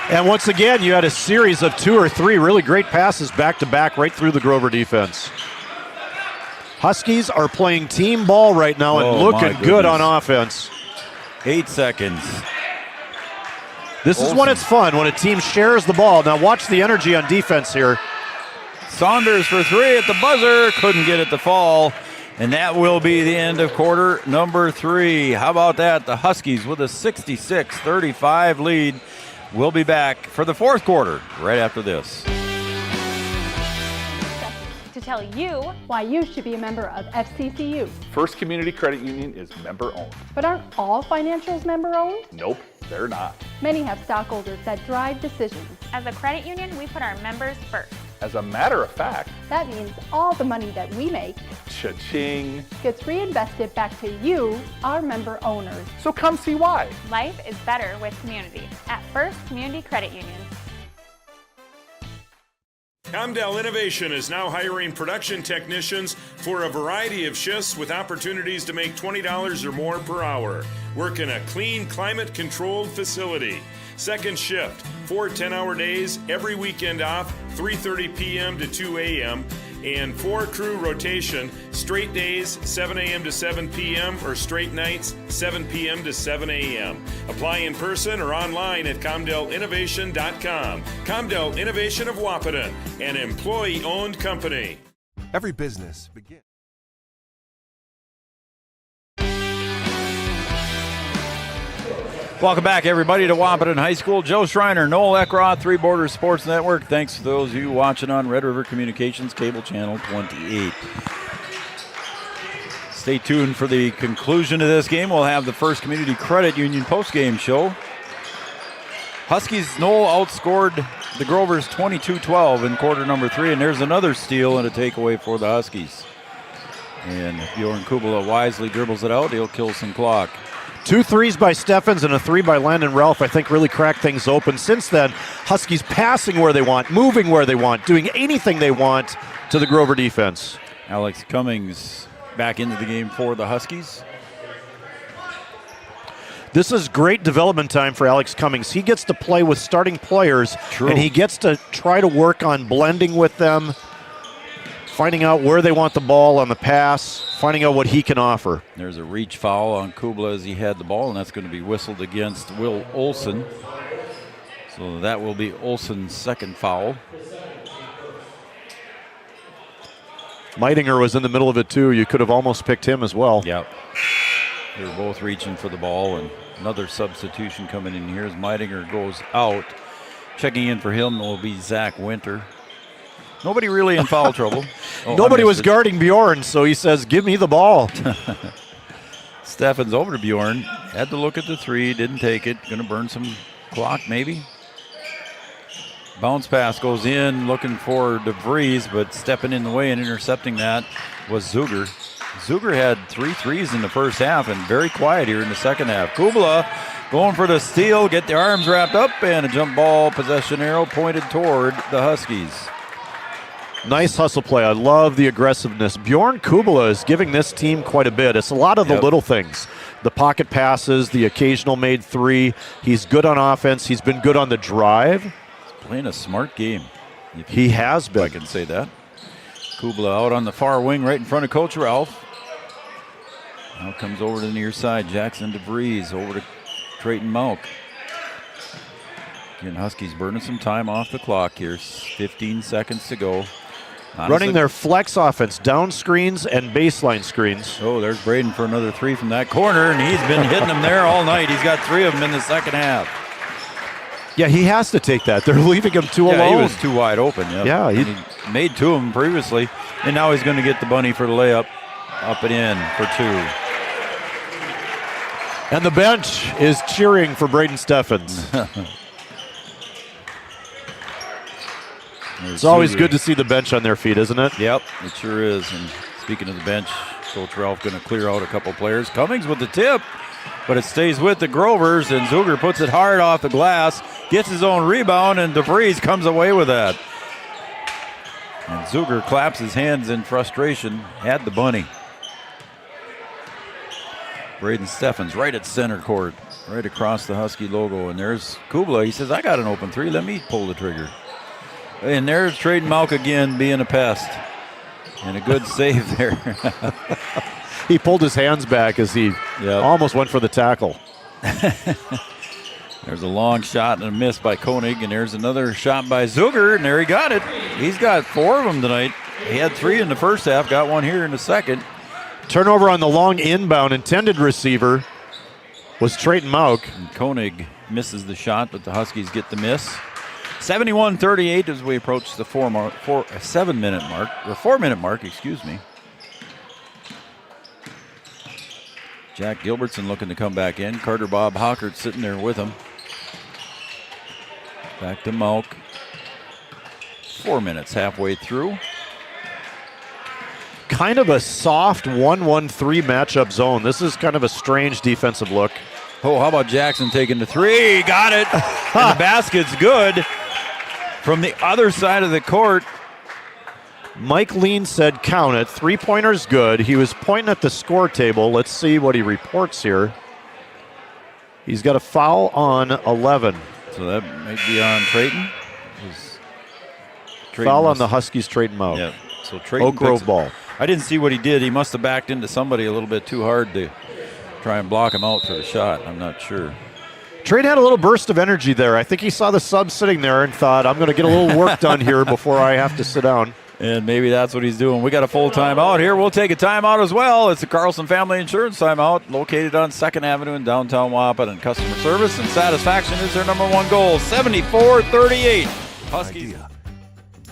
And once again, you had a series of 2 or 3 really great passes back-to-back right through the Grover defense. Huskies are playing team ball right now and looking good on offense. 8 seconds. This is when it's fun, when a team shares the ball. Now watch the energy on defense here. Saunders for 3 at the buzzer. Couldn't get it to fall. And that will be the end of quarter number 3. How about that? The Huskies with a 66-35 lead. We'll be back for the fourth quarter right after this. To tell you why you should be a member of FCCU. First Community Credit Union is member-owned. But aren't all financials member-owned? Nope, they're not. Many have stockholders that drive decisions. As a credit union, we put our members first. As a matter of fact, that means all the money that we make cha-ching gets reinvested back to you, our member owners. So come see why. Life is better with community at First Community Credit Union. Comdell Innovation is now hiring production technicians for a variety of shifts with opportunities to make $20 or more per hour. Work in a clean, climate-controlled facility. Second shift, 4 10-hour days, every weekend off, 3:30 p.m. to 2 a.m., and 4-crew rotation, straight days, 7 a.m. to 7 p.m., or straight nights, 7 p.m. to 7 a.m. Apply in person or online at ComdellInnovation.com. Comdell Innovation of Wahpeton, an employee-owned company. Every business begins. Welcome back, everybody, to Wahpeton High School. Joe Schreiner, Noel Eckrod, Three Borders Sports Network. Thanks to those of you watching on Red River Communications, Cable Channel 28. Stay tuned for the conclusion of this game. We'll have the First Community Credit Union postgame show. Huskies Knoll outscored the Grovers 22-12 in quarter number 3, and there's another steal and a takeaway for the Huskies. And Bjorn Kubala wisely dribbles it out. He'll kill some clock. 2 threes by Steffens and a 3 by Landon Ralph, I think, really cracked things open. Since then, Huskies passing where they want, moving where they want, doing anything they want to the Grover defense. Alex Cummings back into the game for the Huskies. This is great development time for Alex Cummings. He gets to play with starting players, and he gets to try to work on blending with them, finding out where they want the ball on the pass, finding out what he can offer. There's a reach foul on Kubla as he had the ball, and that's going to be whistled against Will Olson. So that will be Olson's second foul. Meidinger was in the middle of it too. You could have almost picked him as well. Yep. They were both reaching for the ball, and another substitution coming in here as Meidinger goes out. Checking in for him will be Zach Winter. Nobody really in foul trouble. Oh, nobody was guarding Bjorn, so he says, give me the ball. Steffens over to Bjorn. Had to look at the 3, didn't take it. Going to burn some clock maybe. Bounce pass goes in, looking for DeVries, but stepping in the way and intercepting that was Zuger. Zuger had 3 threes in the first half and very quiet here in the second half. Kubala going for the steal, get the arms wrapped up, and a jump ball possession arrow pointed toward the Huskies. Nice hustle play. I love the aggressiveness. Bjorn Kubala is giving this team quite a bit. It's a lot of the little things. The pocket passes, the occasional made 3. He's good on offense. He's been good on the drive. He's playing a smart game. He has been. I can say that. Kubala out on the far wing right in front of Coach Ralph. Now comes over to the near side. Jackson DeVries over to Trayton Malk. Again, Huskies burning some time off the clock here. 15 seconds to go. Running their flex offense, down screens and baseline screens. Oh, there's Braden for another 3 from that corner, and he's been hitting them there all night. He's got 3 of them in the second half. Yeah, he has to take that. They're leaving him too alone. He was too wide open. Yep. Yeah, he made 2 of them previously, and now he's going to get the bunny for the layup. Up and in for 2. And the bench is cheering for Braden Steffens. It's always good to see the bench on their feet, isn't it? Yep, it sure is. And speaking of the bench, Coach Ralph going to clear out a couple players. Cummings with the tip, but it stays with the Grovers, and Zuger puts it hard off the glass, gets his own rebound, and DeVries comes away with that. And Zuger claps his hands in frustration, had the bunny. Braden Steffens right at center court, right across the Husky logo, and there's Kubala. He says, I got an open 3, let me pull the trigger. And there's Trayton Malk again being a pest. And a good save there. He pulled his hands back as he almost went for the tackle. There's a long shot and a miss by Koenig, and there's another shot by Zuger, and there he got it. He's got 4 of them tonight. He had 3 in the first half, got 1 here in the second. Turnover on the long inbound. Intended receiver was Trayton Malk. And Koenig misses the shot, but the Huskies get the miss. 71-38 as we approach the 4-minute mark, excuse me. Jack Gilbertson looking to come back in. Carter Bob Hockert sitting there with him. Back to Malk. 4 minutes halfway through. Kind of a soft 1-1-3 matchup zone. This is kind of a strange defensive look. Oh, how about Jackson taking the 3? Got it. And the basket's good. From the other side of the court. Mike Lean said count it. 3-pointer's good. He was pointing at the score table. Let's see what he reports here. He's got a foul on 11. So that might be on Trayton. Foul on the Huskies, Trayton Malk. Yeah. So Trayton Oak Grove ball. I didn't see what he did. He must have backed into somebody a little bit too hard to try and block him out for the shot. I'm not sure. Trayton had a little burst of energy there. I think he saw the sub sitting there and thought, I'm going to get a little work done here before I have to sit down. And maybe that's what he's doing. We got a full timeout here. We'll take a timeout as well. It's the Carlson Family Insurance timeout, located on 2nd Avenue in downtown Wahpeton. And customer service and satisfaction is their #1 goal. 74-38. Huskies.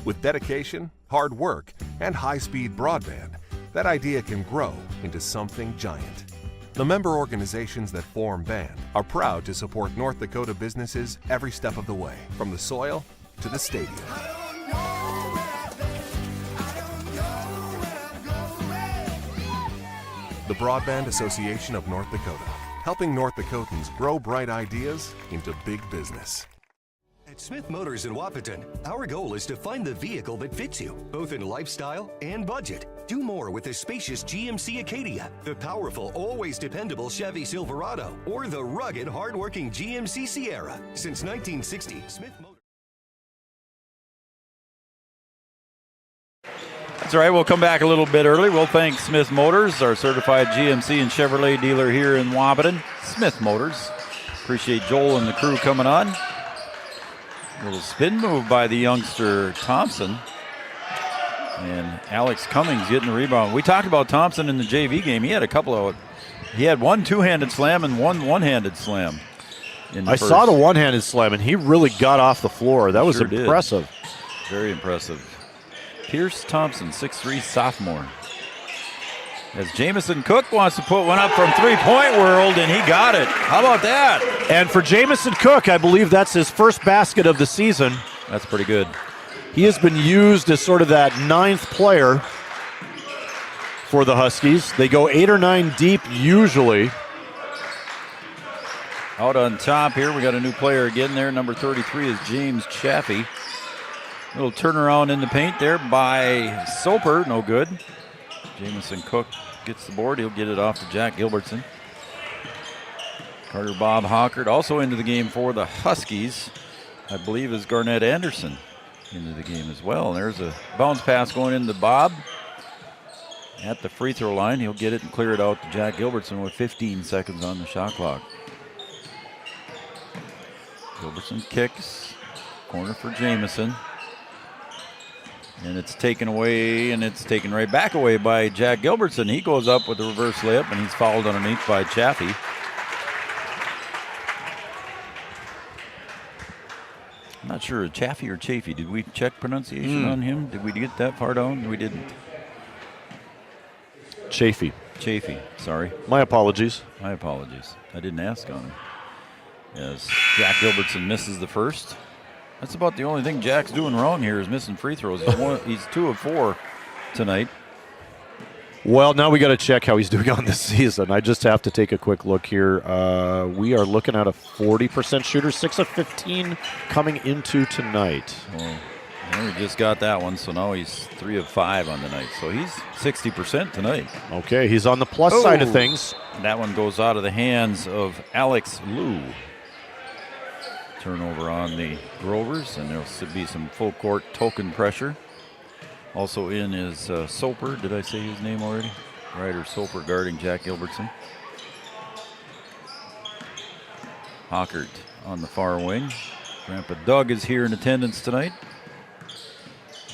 With dedication, hard work, and high-speed broadband, that idea can grow into something giant. The member organizations that form BAND are proud to support North Dakota businesses every step of the way, from the soil to the stadium. The Broadband Association of North Dakota, helping North Dakotans grow bright ideas into big business. At Smith Motors in Wahpeton, our goal is to find the vehicle that fits you, both in lifestyle and budget. Do more with the spacious GMC Acadia, the powerful, always dependable Chevy Silverado, or the rugged, hardworking GMC Sierra. Since 1960, Smith Motors. That's all right. We'll come back a little bit early. We'll thank Smith Motors, our certified GMC and Chevrolet dealer here in Wahpeton. Smith Motors. Appreciate Joel and the crew coming on. Little spin move by the youngster Thompson. And Alex Cummings getting the rebound. We talked about Thompson in the JV game. He had one two-handed slam and one-handed slam. I saw the one-handed slam, and he really got off the floor. That was impressive. Very impressive. Pierce Thompson, 6'3", sophomore. As Jamison Cook wants to put one up from three-point world, and he got it. How about that? And for Jamison Cook, I believe that's his first basket of the season. That's pretty good. He has been used as sort of that ninth player for the Huskies. They go 8 or 9 deep usually. Out on top here, we got a new player again there. Number 33 is James Chaffee. Little turnaround in the paint there by Soper, no good. Jamison Cook gets the board. He'll get it off to Jack Gilbertson. Carter Bob Hockert also into the game for the Huskies. I believe is Garnett Anderson into the game as well. And there's a bounce pass going into Bob at the free throw line. He'll get it and clear it out to Jack Gilbertson with 15 seconds on the shot clock. Gilbertson kicks. Corner for Jamison. And it's taken away, and it's taken right back away by Jack Gilbertson. He goes up with the reverse layup, and he's fouled underneath by Chaffee. I'm not sure, Chaffee or Chafee. Did we check pronunciation on him? Did we get that far down? We didn't. Chafee. Chafee, sorry. My apologies. My apologies. I didn't ask on him. As Jack Gilbertson misses the first. That's about the only thing Jack's doing wrong here is missing free throws. He's 2 of 4 tonight. Well, now we got to check how he's doing on this season. I just have to take a quick look here. We are looking at a 40% shooter, 6 of 15 coming into tonight. Well, we just got that one, so now he's 3 of 5 on the night. So he's 60% tonight. Okay, he's on the plus side of things. That one goes out of the hands of Alex Liu. Turnover on the Grovers, and there'll be some full court token pressure. Also in is Soper. Did I say his name already? Ryder Soper guarding Jack Gilbertson. Hockert on the far wing. Grandpa Doug is here in attendance tonight.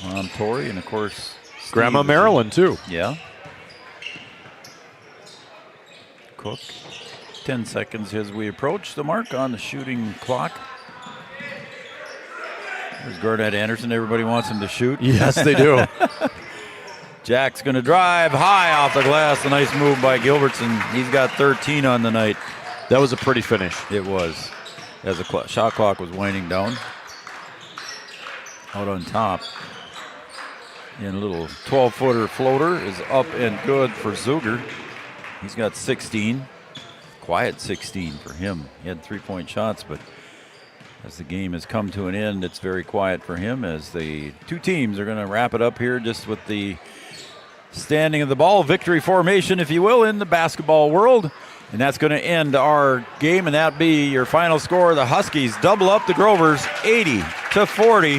Mom Tori, and of course Steve Grandma Marilyn too. Yeah. Cook. 10 seconds as we approach the mark on the shooting clock. There's Garnett Anderson. Everybody wants him to shoot. Yes, they do. Jack's going to drive high off the glass. A nice move by Gilbertson. He's got 13 on the night. That was a pretty finish. It was. As the shot clock was winding down. Out on top. And a little 12-footer floater is up and good for Zuger. He's got 16. Quiet 16 for him. He had 3-point shots, but as the game has come to an end, it's very quiet for him as the two teams are going to wrap it up here just with the standing of the ball, victory formation, if you will, in the basketball world. And that's going to end our game, and that'll be your final score. The Huskies double up the Grovers 80-40.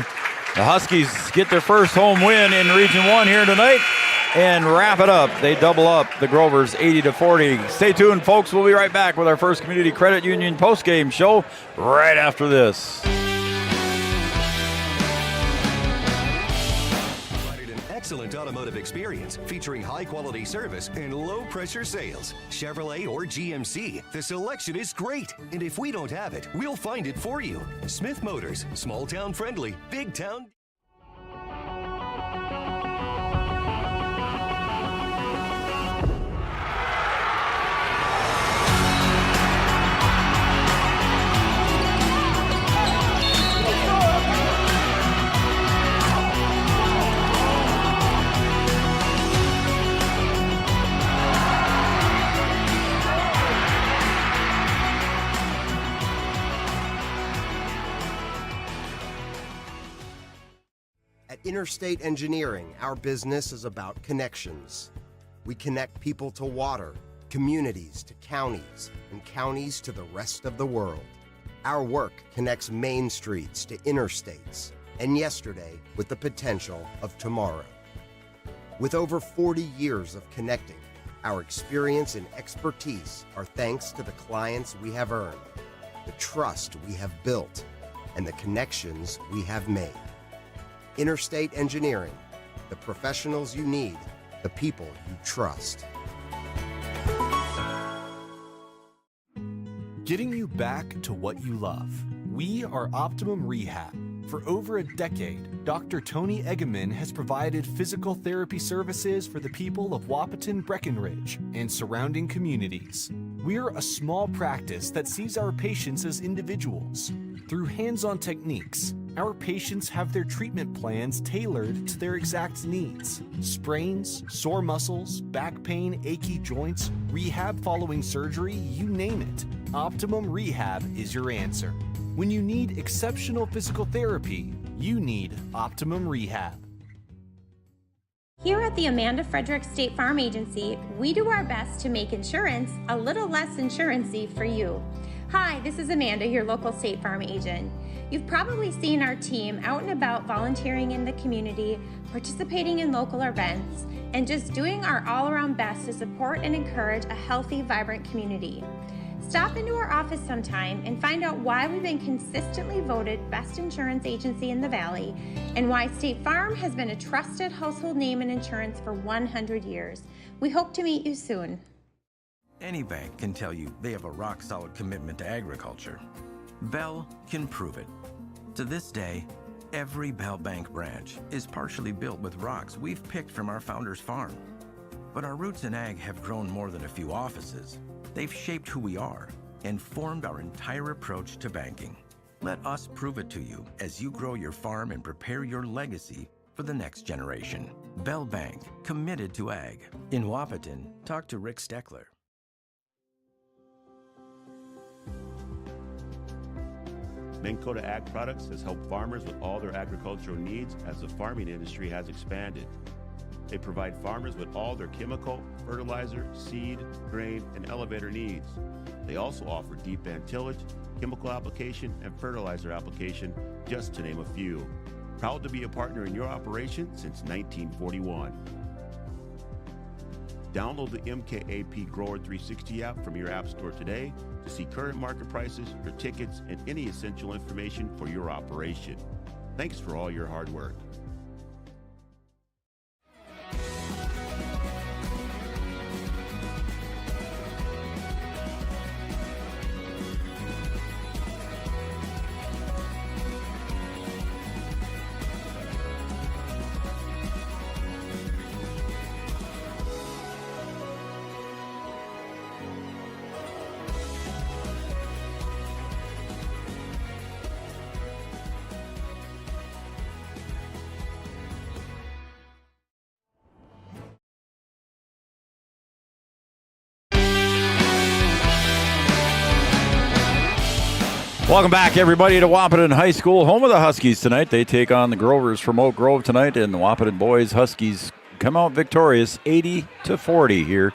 The Huskies get their first home win in Region 1 here tonight and wrap it up. They double up the Grovers 80-40. Stay tuned, folks. We'll be right back with our First Community Credit Union postgame show right after this. Excellent automotive experience featuring high-quality service and low-pressure sales. Chevrolet or GMC, the selection is great. And if we don't have it, we'll find it for you. Smith Motors, small-town friendly, big-town. Interstate Engineering, our business is about connections. We connect people to water, communities to counties, and counties to the rest of the world. Our work connects main streets to interstates, and yesterday with the potential of tomorrow. With over 40 years of connecting, our experience and expertise are thanks to the clients we have earned, the trust we have built, and the connections we have made. Interstate Engineering, the professionals you need, the people you trust. Getting you back to what you love. We are Optimum Rehab. For over a decade, Dr. Tony Egeman has provided physical therapy services for the people of Wahpeton, Breckenridge, and surrounding communities. We're a small practice that sees our patients as individuals. Through hands-on techniques, our patients have their treatment plans tailored to their exact needs. Sprains, sore muscles, back pain, achy joints, rehab following surgery, you name it. Optimum Rehab is your answer. When you need exceptional physical therapy, you need Optimum Rehab. Here at the Amanda Frederick State Farm Agency, we do our best to make insurance a little less insurance-y for you. Hi, this is Amanda, your local State Farm agent. You've probably seen our team out and about volunteering in the community, participating in local events, and just doing our all-around best to support and encourage a healthy, vibrant community. Stop into our office sometime and find out why we've been consistently voted best insurance agency in the Valley and why State Farm has been a trusted household name in insurance for 100 years. We hope to meet you soon. Any bank can tell you they have a rock-solid commitment to agriculture. Bell can prove it. To this day, every Bell Bank branch is partially built with rocks we've picked from our founder's farm. But our roots in ag have grown more than a few offices. They've shaped who we are and formed our entire approach to banking. Let us prove it to you as you grow your farm and prepare your legacy for the next generation. Bell Bank, committed to ag. In Wahpeton, talk to Rick Steckler. Minn Kota Ag Products has helped farmers with all their agricultural needs as the farming industry has expanded. They provide farmers with all their chemical, fertilizer, seed, grain, and elevator needs. They also offer deep band tillage, chemical application, and fertilizer application, just to name a few. Proud to be a partner in your operation since 1941. Download the MKAP Grower 360 app from your app store today to see current market prices, your tickets, and any essential information for your operation. Thanks for all your hard work. Welcome back, everybody, to Wahpeton High School, home of the Huskies tonight. They take on the Grovers from Oak Grove tonight, and the Wahpeton boys Huskies come out victorious 80-40 here.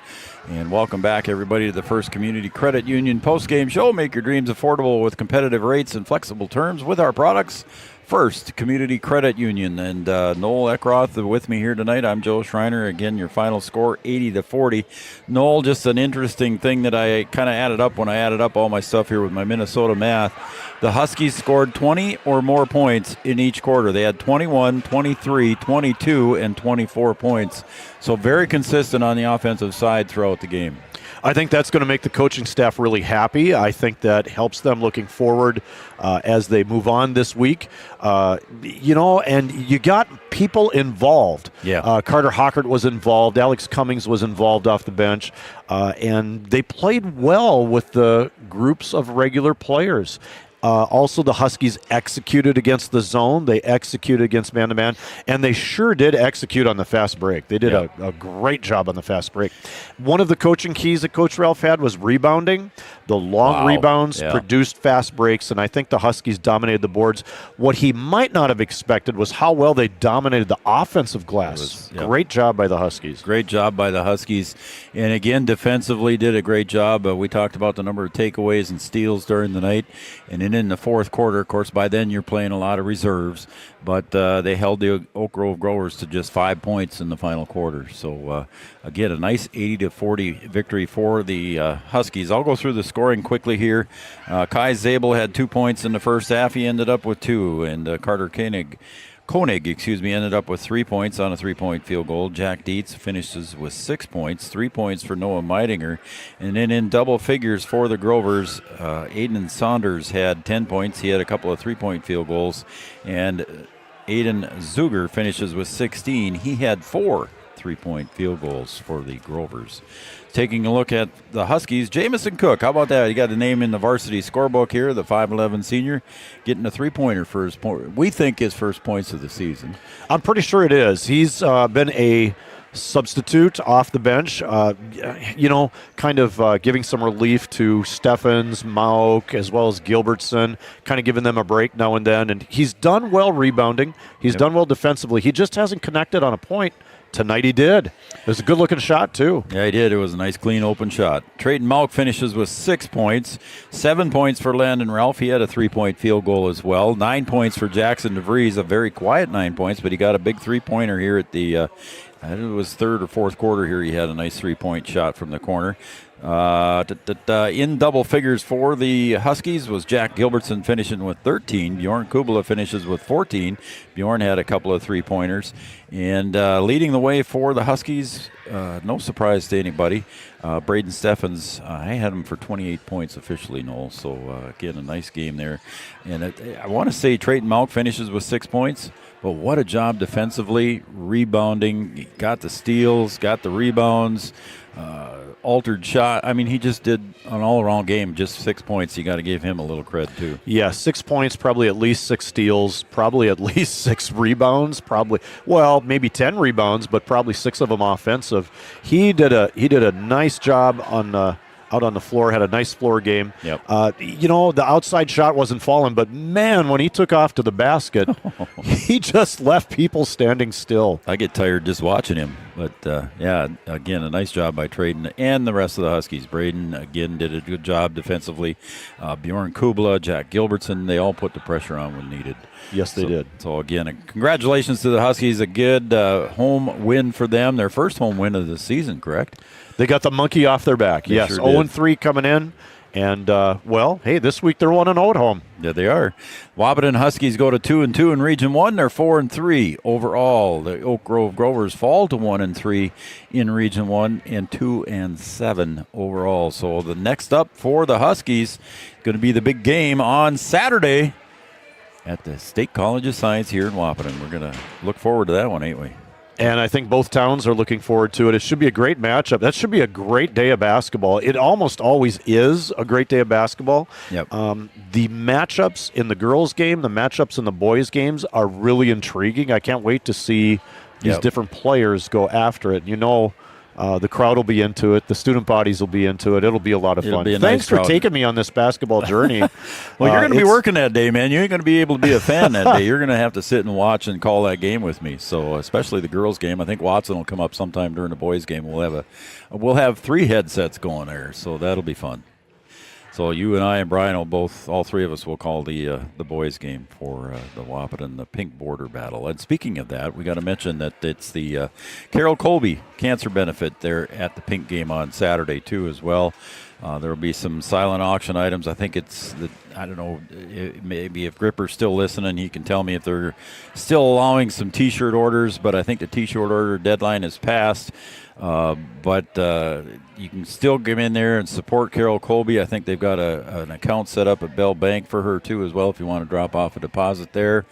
And welcome back, everybody, to the First Community Credit Union postgame show. Make your dreams affordable with competitive rates and flexible terms with our products. First Community Credit Union. And Noel Eckroth with me here tonight. I'm Joe Schreiner. Again, your final score, 80-40. Noel, just an interesting thing that I kind of added up when I added up all my stuff here with my Minnesota math. The Huskies scored 20 or more points in each quarter. They had 21, 23, 22, and 24 points. So very consistent on the offensive side throughout the game. I think that's going to make the coaching staff really happy. I think that helps them looking forward as they move on this week. And you got people involved. Yeah. Carter Hockert was involved. Alex Cummings was involved off the bench. And they played well with the groups of regular players. Also, the Huskies executed against the zone. They executed against man-to-man, and they sure did execute on the fast break. They did a great job on the fast break. One of the coaching keys that Coach Ralph had was rebounding. the long Wow. rebounds, Yeah. produced fast breaks, and I think the Huskies dominated the boards. What he might not have expected was how well they dominated the offensive glass. Great job by the Huskies. Great job by the Huskies. And again, defensively did a great job. We talked about the number of takeaways and steals during the night. And then in the fourth quarter, of course, by then you're playing a lot of reserves. But they held the Oak Grove Growers to just 5 points in the final quarter. So, again, a nice 80-40 victory for the Huskies. I'll go through the scoring quickly here. Kai Zabel had 2 points in the first half. He ended up with 2. And Carter Koenig, ended up with 3 points on a 3-point field goal. Jack Dietz finishes with 6 points, 3 points for Noah Meidinger. And then in double figures for the Grovers, Aiden Saunders had 10 points. He had a couple of 3-point field goals. And Aiden Zuger finishes with 16. He had 4 3-point field goals for the Grovers. Taking a look at the Huskies, Jamison Cook, how about that? He got a name in the varsity scorebook here, the 5'11 senior, getting a 3-pointer for his point. We think his first points of the season. I'm pretty sure it is. He's been a substitute off the bench, kind of giving some relief to Steffens, Mauk, as well as Gilbertson, kind of giving them a break now and then. And he's done well rebounding. He's done well defensively. He just hasn't connected on a point. Tonight he did. It was a good-looking shot, too. Yeah, he did. It was a nice, clean, open shot. Trayton Mauk finishes with 6 points. 7 points for Landon Ralph. He had a 3-point field goal as well. 9 points for Jackson DeVries, a very quiet 9 points, but he got a big 3-pointer here at the, I think it was third or fourth quarter here. He had a nice 3-point shot from the corner. In double figures for the Huskies was Jack Gilbertson finishing with 13. Bjorn Kubala finishes with 14. Bjorn had a couple of 3-pointers. And leading the way for the Huskies, no surprise to anybody, Braden Steffens. I had him for 28 points officially, Noel. So, again, a nice game there. And I want to say Trayton Mauk finishes with 6 points. But what a job defensively, rebounding, got the steals, got the rebounds, altered shot. I mean, he just did an all-around game, just 6 points. You got to give him a little credit, too. Yeah, 6 points, probably at least 6 steals, probably at least 6 rebounds, maybe 10 rebounds, but probably 6 of them offensive. He did a nice job on out on the floor, had a nice floor game. Yep. The outside shot wasn't falling, but man, when he took off to the basket, he just left people standing still. I get tired just watching him. But, again, a nice job by Trayton and the rest of the Huskies. Braden, again, did a good job defensively. Bjorn Kubala, Jack Gilbertson, they all put the pressure on when needed. Yes, they did. So, again, congratulations to the Huskies. A good home win for them. Their first home win of the season, correct? They got the monkey off their back. They yes, sure 0-3 coming in. And, this week they're 1-0 at home. Yeah, they are. Wahpeton Huskies go to 2-2 in Region 1. They're 4-3 overall. The Oak Grove Grovers fall to 1-3 in Region 1 and 2-7 overall. So the next up for the Huskies is going to be the big game on Saturday at the State College of Science here in Wahpeton. We're going to look forward to that one, ain't we? And I think both towns are looking forward to it. It should be a great matchup. That should be a great day of basketball. It almost always is a great day of basketball. Yep. The matchups in the girls' game, the matchups in the boys' games are really intriguing. I can't wait to see these different players go after it. The crowd will be into it. The student bodies will be into it. It'll be a lot of fun. Thanks for taking me on this basketball journey. Well, you're going to be working that day, man. You ain't going to be able to be a fan that day. You're going to have to sit and watch and call that game with me. So, especially the girls' game. I think Watson will come up sometime during the boys' game. We'll have 3 headsets going there, so that'll be fun. So you and I and Brian all 3 of us will call the boys' game for the Wahpeton, the Pink Border Battle. And speaking of that, we got to mention that it's the Carol Colby Cancer Benefit there at the Pink game on Saturday too, as well. There will be some silent auction items. I think I don't know, maybe if Gripper's still listening, he can tell me if they're still allowing some T-shirt orders. But I think the T-shirt order deadline is passed. But you can still get in there and support Carol Colby. I think they've got an account set up at Bell Bank for her, too, as well, if you want to drop off a deposit there.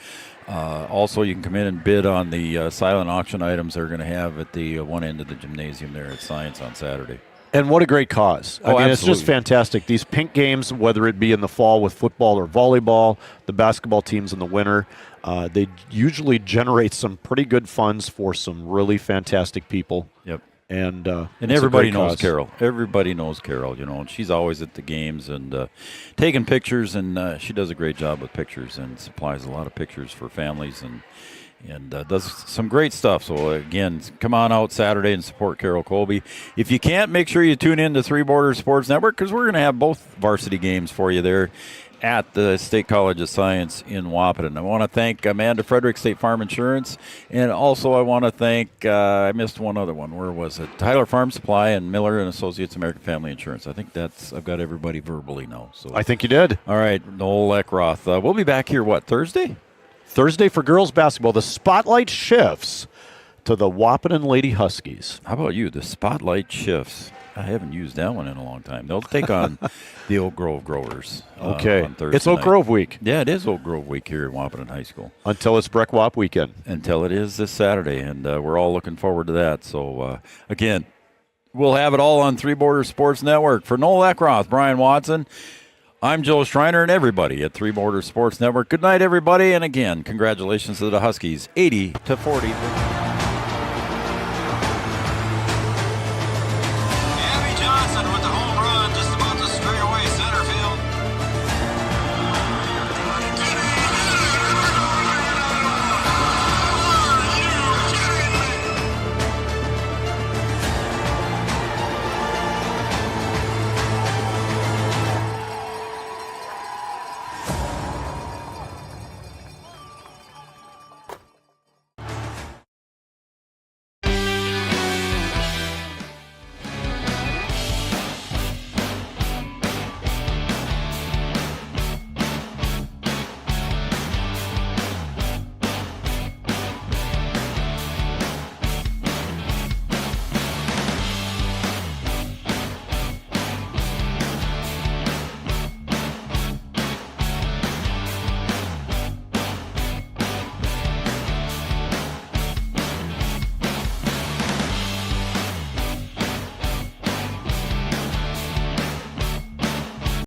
Also, you can come in and bid on the silent auction items they're going to have at the one end of the gymnasium there at Science on Saturday. And what a great cause. I mean, absolutely. It's just fantastic. These Pink games, whether it be in the fall with football or volleyball, the basketball teams in the winter, they usually generate some pretty good funds for some really fantastic people. Yep. And everybody knows Carol. Everybody knows Carol, and she's always at the games and taking pictures, and she does a great job with pictures and supplies a lot of pictures for families and does some great stuff. So, again, come on out Saturday and support Carol Colby. If you can't, make sure you tune in to Three Borders Sports Network because we're going to have both varsity games for you there at the State College of Science in Wahpeton. I want to thank Amanda Frederick, State Farm Insurance, and also I want to thank, I missed one other one. Where was it? Tyler Farm Supply and Miller and Associates American Family Insurance. I think I've got everybody verbally now. So I think you did. All right, Noel Eckroth. We'll be back here, Thursday? Thursday for girls basketball. The spotlight shifts to the Wahpeton Lady Huskies. How about you? The spotlight shifts. I haven't used that one in a long time. They'll take on the Oak Grove Growers on Thursday It's Oak Grove week. Yeah, it is Oak Grove week here at Wahpeton High School. Until it's Breck Wap weekend. Until it is this Saturday, and we're all looking forward to that. So, again, we'll have it all on Three Borders Sports Network. For Noel Eckroth, Brian Watson, I'm Joe Schreiner, and everybody at Three Borders Sports Network. Good night, everybody, and again, congratulations to the Huskies, 80-40.